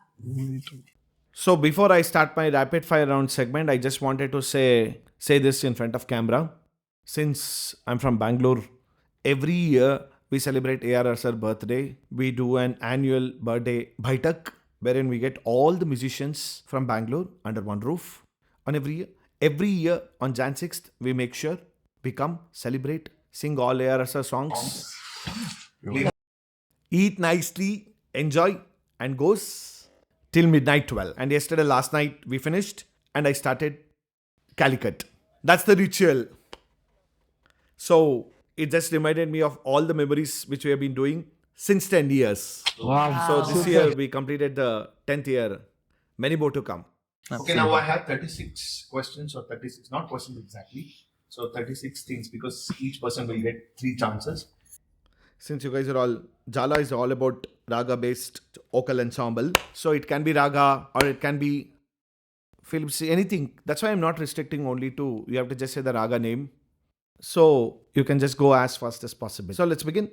So before I start my rapid fire round segment, I just wanted to say this in front of camera. Since I'm from Bangalore, every year we celebrate AR Sir birthday. We do an annual birthday bhaitak wherein we get all the musicians from Bangalore under one roof on every year. Every year on Jan 6th, we make sure we come, celebrate, sing all AR Sir songs, eat nicely, enjoy, and goes till midnight 12. And yesterday, last night, we finished and I started Calicut. That's the ritual. So it just reminded me of all the memories which we have been doing since 10 years. Wow. So this year we completed the 10th year. Many more to come. Okay, now I have 36 questions or 36, not questions exactly. So 36 things because each person will get 3 chances. Since you guys are all, Jhalaa is all about Raaga based vocal ensemble. So it can be Raaga or it can be films, anything. That's why I'm not restricting only to, you have to just say the Raaga name. So you can just go as fast as possible. So let's begin.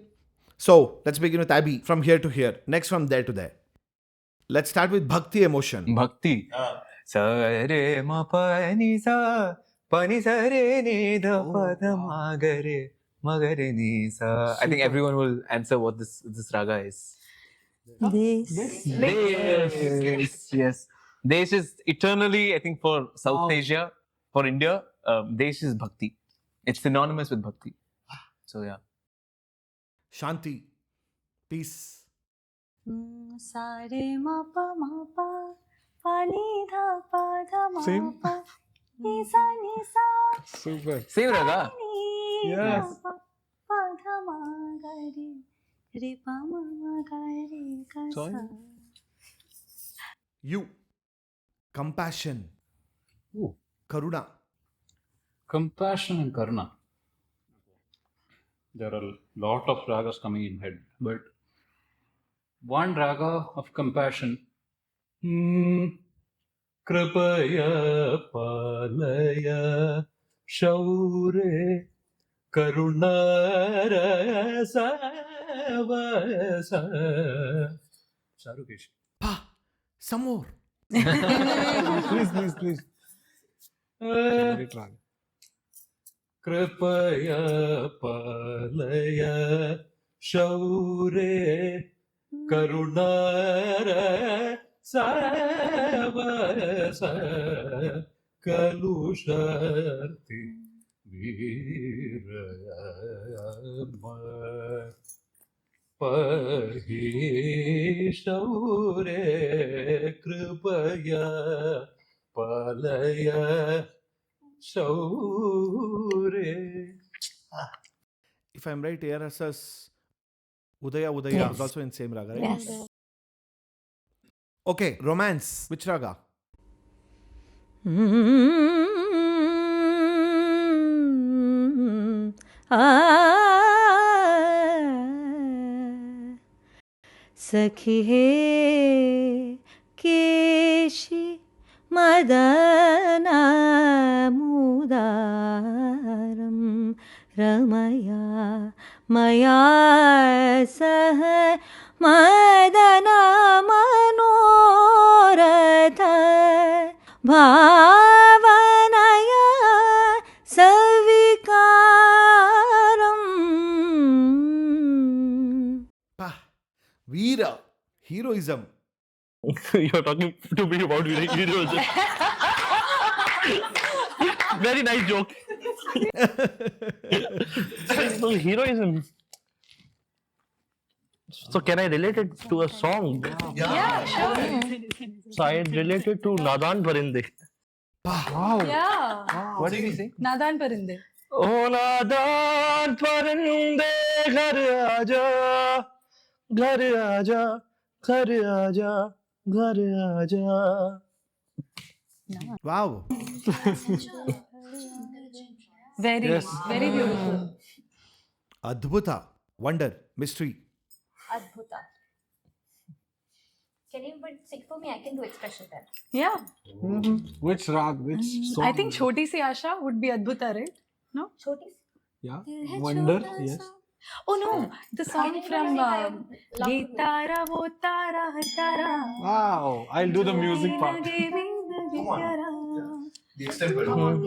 So let's begin with Abby from here to here. Next from there to there. Let's start with Bhakti emotion. Bhakti. Sa re ma pa ni sa re ni dha pa dha ma ga re ni sa. I think everyone will answer what this raga is. This. Yes. Desh is eternally, I think, for South Asia, for India, Desh is Bhakti. It's synonymous with Bhakti. So, yeah. Shanti. Peace. Sa re ma pa pa ni dha ma Same. pa ni sa Super. Same raga. ni Yes. dha pa dha ma ga re pa ma ga re ga Sorry? sa. You. Compassion. Ooh. Karuna. Compassion and Karuna. There are a lot of ragas coming in head, but one raga of compassion. Kripaya palaya shaure karuna savasa. Charukesh. Pa. Some more. Please. Great raga. Kripaya palaya shaure karunara savasa kalusharti virayama pahi shaure kripaya palaya shaure. If I'm right, ARS's Udaya is also in same raga, right? Yes. Okay, romance. Which raga? सखी हे केशी मदना मुदारम रमया मया सह मदना मनोरथ भावनया सविकारम. Veera. Heroism. You're talking to me about heroism. Very nice joke. So, heroism. So can I relate it to a song? Yeah, sure. So I relate it to Nadan Parinde. Wow. Yeah. What did he say? Nadan Parinde. Oh Nadan Parinde, ghar aaja, ghar aaja, ghar aaja, ghar aaja. Wow. Very, Yes. very beautiful. Adbhuta. Wonder. Mystery. Adbhuta. Can you but sing for me? I can do expression then. Yeah. Which rag? Which song? I think Choti Si Asha would be Adbhuta, right? No? Choti. Yeah. Wonder. Yes. Oh no, the song from Ye Tara Wo Tara Har Tara. Wow. I'll do the music part. The extended. One,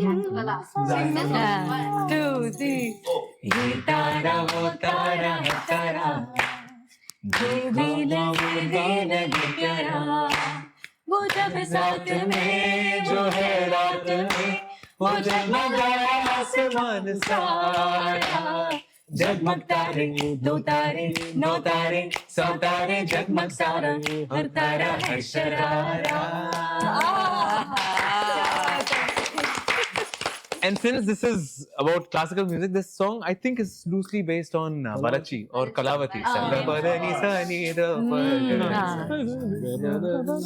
two, three. Ye Tara Wo Tara Har Tara. ये भी लगे प्यारा वो जब साथ में जो है रात में वो जगमगाया आसमान सारा जगमग तारे दो तारे नौ तारे 100 तारे जगमग सारा हर तारा है sharara. And since this is about classical music, this song I think is loosely based on Barachi or Kalavati.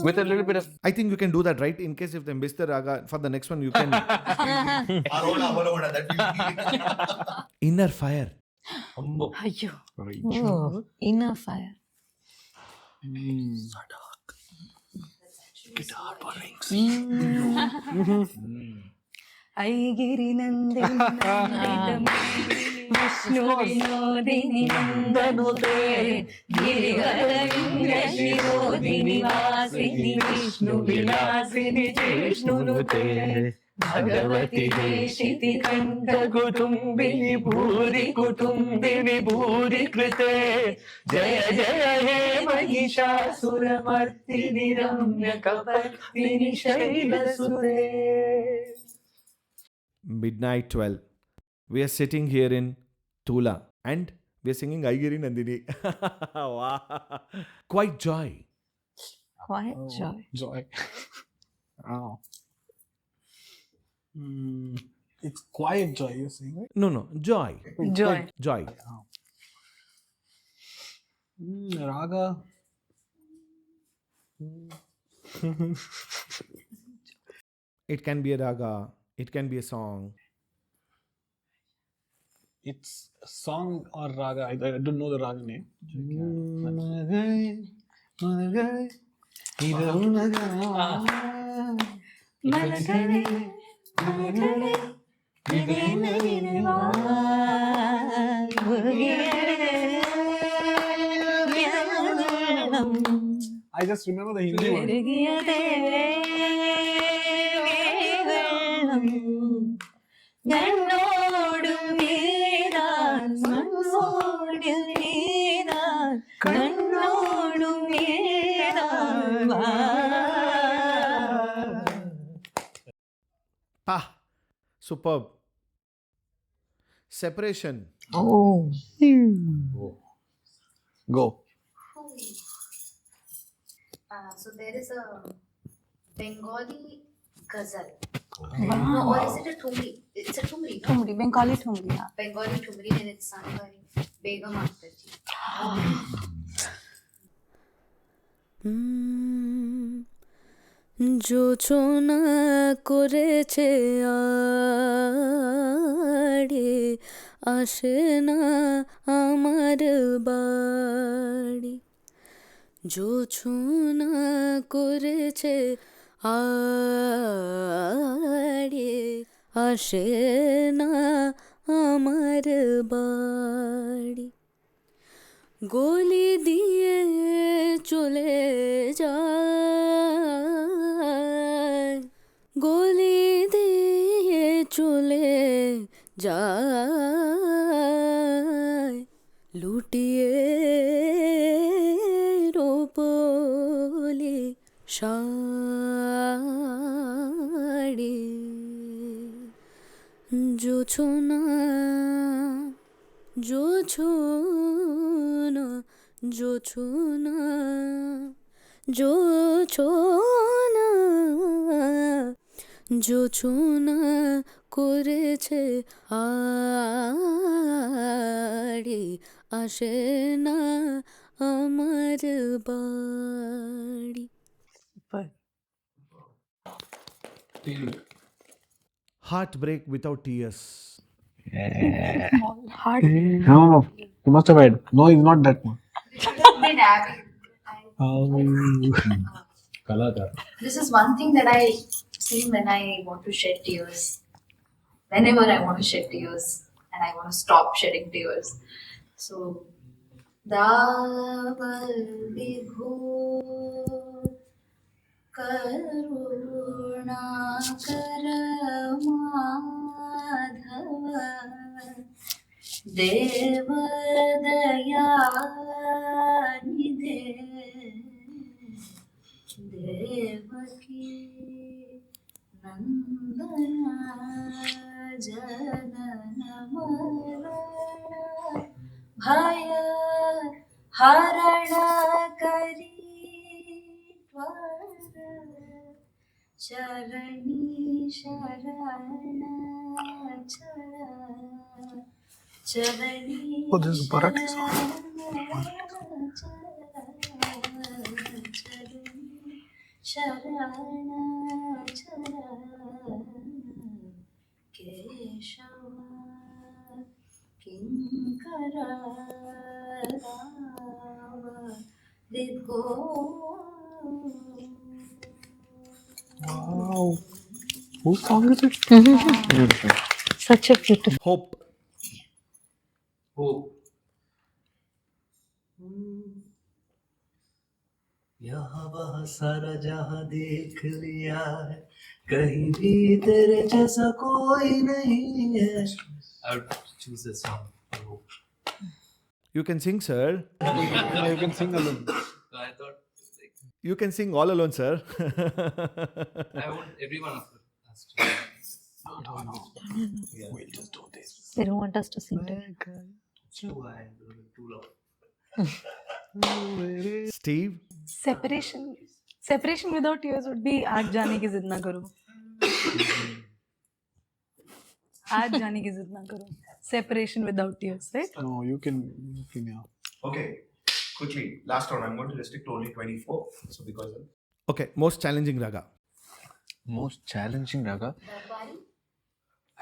With a little bit of. I think you can do that, right? In case if they miss the raga, for the next one you can. Inner fire. Ayyo. Oh, inner fire. Guitar borrowings. ऐगिरि Nandini Vishnu Vinodini नंदनुते गिरिवरविंद्र शिरोधिनि वासिनि Vishnu विलासिनि जिष्णुनुते भगवति देशिति कंठ कुटुंबिनि भूरि कुटुंबिनि भूरि कृते जय जय हे महिषासुरमर्दिनि रम्य कपर्दिनि शैलसुते. Midnight 12. We are sitting here in Tulah and we are singing Aigiri Nandini. Wow. Quite joy. Quiet joy. Joy. Wow. It's quiet joy, you're saying, right? No, joy. Joy. Joy. Raga. It can be a raga. It can be a song. It's a song or raga. I don't know the raga name. I just remember the Hindi one. Superb. Separation. Oh. Go. So there is a Bengali ghazal. Wow. Or is it a Thumri? It's a Thumri. No? Thumri, Bengali Thumri. Yeah. Bengali Thumri, and it's sung by Begum Akhtarji. জোছনা করেছে আড়ে আসে না আমার বাড়ি জোছনা করেছে আড়ে আসে না আমার বাড়ি গলি দিয়ে চলে যায় গলি দিয়ে চলে যায় লুটিয়ে রোপলি শাড়ি জোছনা জোছনা জোছনা জোছনা জোছনা করেছে আড়ে আসে না আমার বাড়ি. Heartbreak without tears. No, you must have had. No, it's not that one. Been having. This is one thing that I sing when I want to shed tears. Whenever I want to shed tears and I want to stop shedding tears. So, Daval Vibhu Karuna Karamadhava Deva Dayanidhe Devaki Nandana Janana Marana Bhaya Harana Kari Twara Charani Sharana Charani Oh, this is Marathi song. Sharana Charana Keshava Kinkara Rava Vidgo. Wow. Whose song is it? Beautiful. Such a beautiful. Hope. Hope. यहाँ वहाँ सारा जहाँ देख लिया है कहीं भी तेरे जैसा कोई नहीं है. I would choose this song. Hope. You can sing, sir. No, you can sing alone. So I thought You can sing all alone, sir. I want everyone of us to. We'll just do this. They don't want us to sing. Too high and too low. Steve. Separation without tears would be आज जाने की जिद ना करो. आज जाने की जिद ना करो. Separation without tears, right? No, you can, yeah. Okay, quickly, last round. I'm going to restrict to only 24. So because of Okay, most challenging raga. Most challenging raga.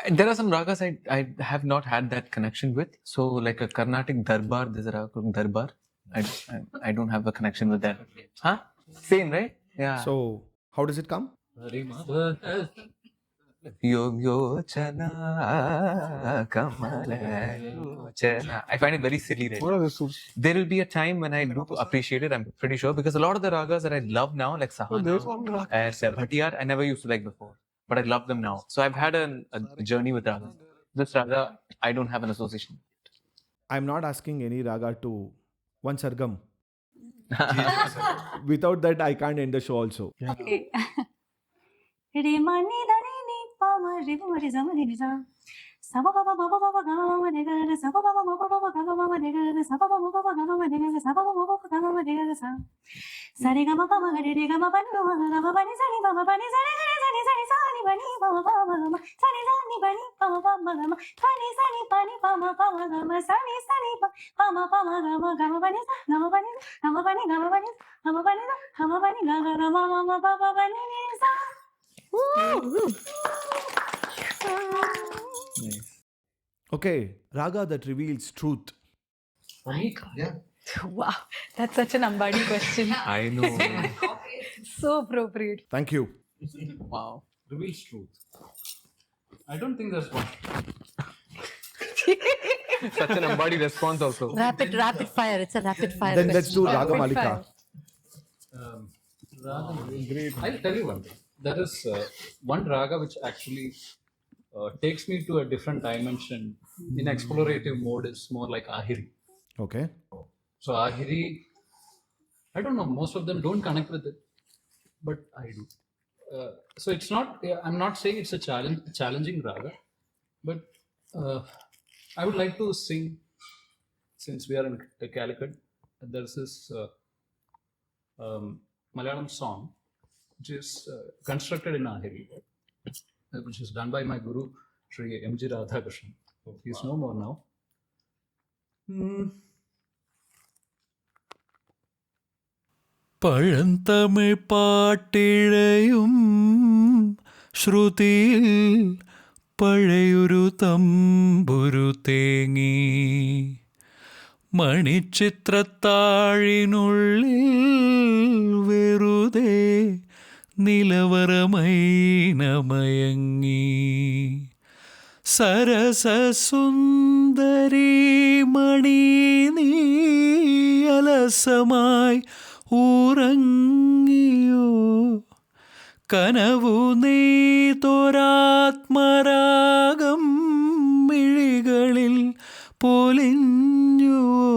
There are some ragas I have not had that connection with. So like a Carnatic darbar, there's a raga called darbar. I don't have a connection with that. Huh? Same, right? Yeah. So how does it come? Yo chana kamala chana. I find it very silly, right? What are the suits? There will be a time when I do appreciate it, I'm pretty sure, because a lot of the ragas that I love now, like there's Sahana one raga. and Bhatiyar, I never used to like before, but I love them now. So I've had a journey with ragas. This raga, I don't have an association. I'm not asking any raga to one sargam. Without that, I can't end the show also. Okay. Re mani dani ni pa ma re ma re za ma re za. Sa ba ba ba ba ba ba ga ma ma re ga re sa ba ba ba ba ba ba ga ma ma re ga re sa ba ba ba ba ba ga ma re ga re sa ba ba ba ba ga ma re ga re sa. Sa re ga ma pa ma ga re ga ma pa ni ma ga ma pa ni sa ni ba ma pa ni sa re ga re sa ni sa ni ba ni ba ma pa ma ga ma sa ni ba ni pa ma pa ma ga ma pa ni sa ni pa ni pa ma pa ma ga ma sa ni pa ma pa ma ga ma pa ni sa ga ma pa ni ga ma pa ni ga ma pa ni ga ma pa ni ga ma pa ni ga ga ma ma pa pa pa ni ni sa. Nice. Okay, raga that reveals truth. Right? Yeah. Wow, that's such an Ambadi question. I know. So appropriate. Thank you. Wow. Reveals truth. I don't think there's one. Such an Ambadi response also. Rapid fire. It's a rapid fire. Then let's do question. Raga Malika. Raga. I'll tell you one thing. There is one raga which actually takes me to a different dimension. In explorative mode, it's more like Ahiri. Okay. So Ahiri, I don't know, most of them don't connect with it, but I do. So it's not, I'm not saying it's a challenging raga, but I would like to sing, since we are in Calicut, there's this Malayalam song, which is constructed in Ahiri, which is done by my guru, Sri M.G. Radhakrishnan. He's no more now. പഴന്തമിഴ് പാട്ടിഴയും ശ്രുതിയിൽ പഴയൊരു തമ്പുരു തേങ്ങി മണിച്ചിത്രത്താഴിനുള്ളിൽ വെറുതെ നിലവറമൈനമയങ്ങി സരസസുന്ദരി മണി നീ അലസമായി ഉറങ്ങിയോ കനവു നെയ്തൊരാത്മരാഗം മിഴികളിൽ പൊലിഞ്ഞുവോ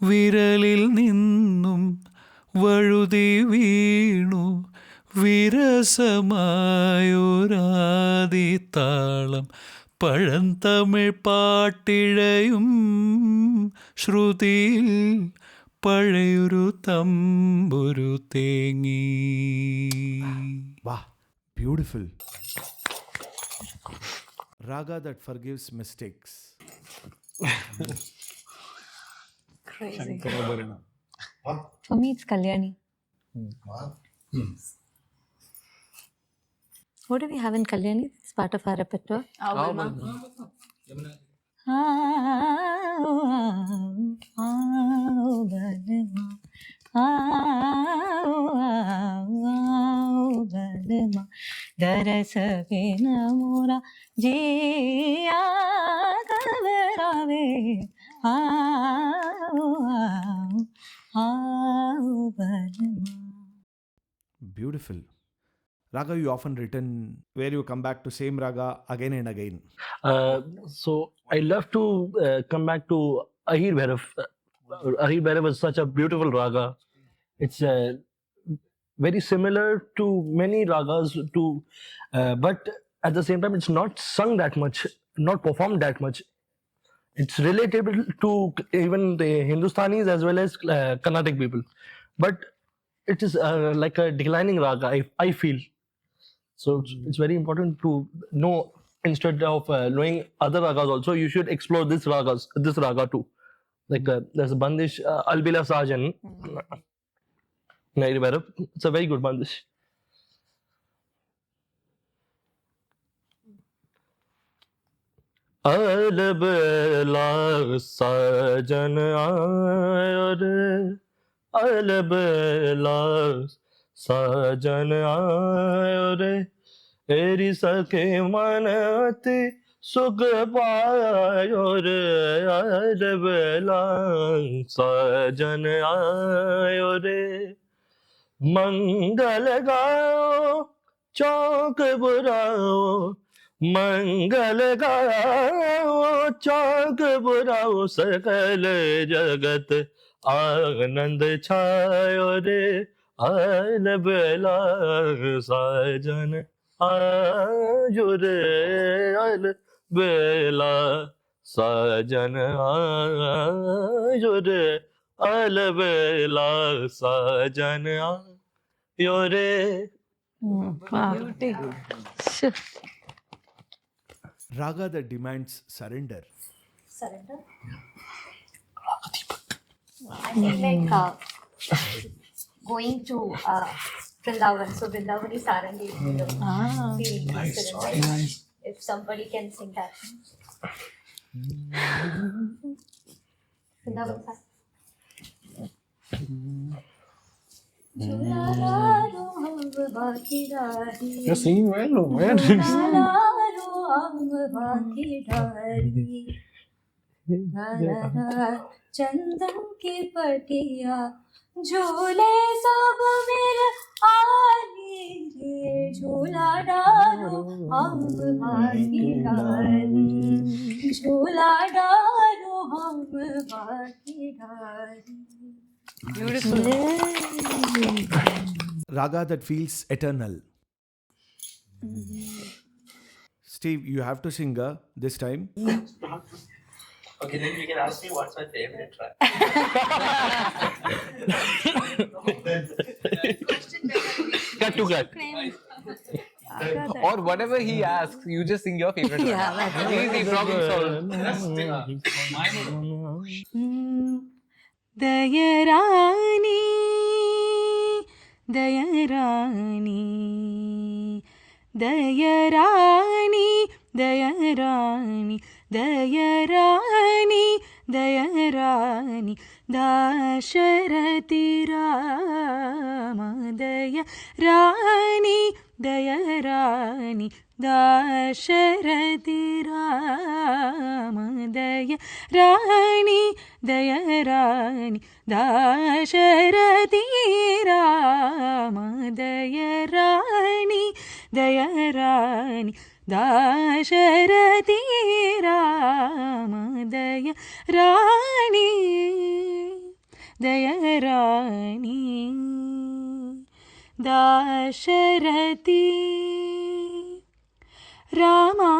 വിരലിൽ നിന്നും വഴുതി വീണു വിരസമായൊരാദിതാളം പഴന്തമിഴ് പാട്ടിഴയും ശ്രുതിയിൽ പഴയൊരു തമ്പുരു തേങ്ങി. Wow, beautiful. Raga that forgives mistakes. Crazy. For me, it's Kalyani. What do we have in Kalyani? It's part of our repertoire. दरस बिना मोरा जिया घबरावे Beautiful. Raga, you often written where you come back to same raga again and again. So I love to come back to Ahir Bhairav. Ahir Bhairav is such a beautiful raga. It's very similar to many ragas, but at the same time, it's not sung that much, not performed that much. It's relatable to even the Hindustanis as well as Carnatic people, but it is like a declining raga, I feel. So it's very important to know, instead of knowing other ragas also, you should explore this raga too. Like there's a bandish, Albila Sajan, it's a very good bandish. Albila Sajan aayore, Albila Sajan aayore, eri sakhe manati sukh paayo re, Albila Sajan aayo re. मंगल गाओ चौक बुराओ, मंगल गाओ चौक बुराओ, सकल जगत आनंद छायो रे, अलबेला साजन आयो रे, अलबेला साजन आयो रे, अलबेला साजन आयो रे. Raga that demands surrender. Surrender? I feel like going to Vrindavan. So Vrindavan is Sarangi. Nice. If somebody can sing that. Vrindavan. You're singing well, man. चंदन की पटिया झूले सब मेरे आली रे, झूला डालो हम बाकी डाली, झूला डालो हम बाकी डाली. Beautiful. Raga that feels eternal. Steve, you have to sing this time. Okay, then you can ask me what's my favorite track. Cut to cut. Or whatever he asks, you just sing your favorite one. Yeah, that's easy problem solved. Dayarani, Dayarani, Dayarani, Dayarani, Dayarani, दयरानि Dasharathi Ram दयरानि दयरानि Dasharathi Ram दयरानि दयरानि Dasharathi Ram दयरानि दयरानि Dasharathi Ram दयरानि दयरानि Dasharathi Rama.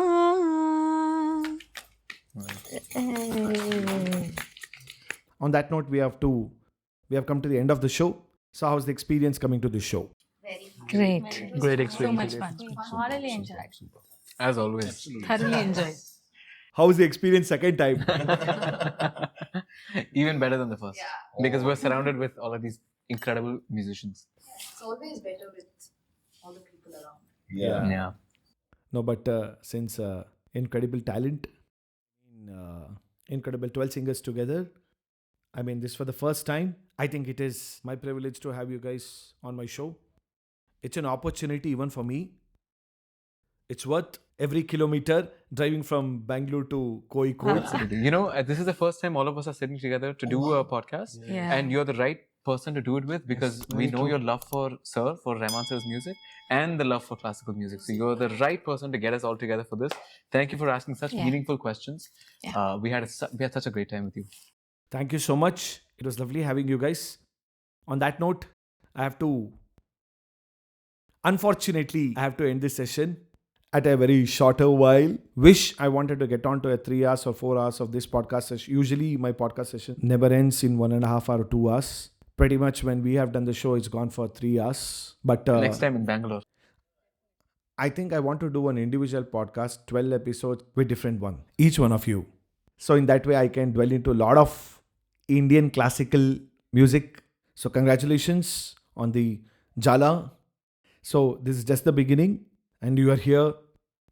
On that note, we have come to the end of the show. So how's the experience coming to the show? Great. Great experience. So much fun. Thoroughly enjoyed. As always. Thoroughly enjoyed. How's the experience second time? Even better than the first. Because we're surrounded with all of these incredible musicians. It's always better with all the people around. Yeah. No, but since incredible talent, incredible 12 singers together, I mean, this for the first time, I think it is my privilege to have you guys on my show. It's an opportunity even for me. It's worth every kilometer driving from Bangalore to Kozhikode. Absolutely. You know, this is the first time all of us are sitting together to do a podcast. Yeah. And you're the right person to do it with because we know your love for Rahman Sir's music and the love for classical music. So you're the right person to get us all together for this. Thank you for asking such meaningful questions. Yeah. We had such a great time with you. Thank you so much. It was lovely having you guys. On that note, unfortunately, I have to end this session at a very shorter while. Wish I wanted to get on to a 3 hours or 4 hours of this podcast session. Usually my podcast session never ends in 1.5 hours or 2 hours. Pretty much when we have done the show, it's gone for 3 hours. But next time in Bangalore. I think I want to do an individual podcast, 12 episodes with different one, each one of you. So in that way, I can dwell into a lot of Indian classical music. So congratulations on the Jhalaa. So this is just the beginning and you are here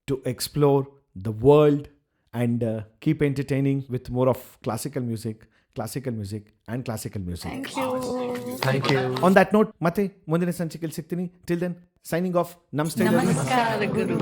to explore the world and keep entertaining with more of classical music and classical music. Thank you. Thank you. On that note, Mate, ಮುಂದಿನ ಸಂಚಿಕೆಯಲ್ಲಿ ಸಿಗ್ತೀನಿ. Till then, signing off. Namaste. Namaskar, Guru.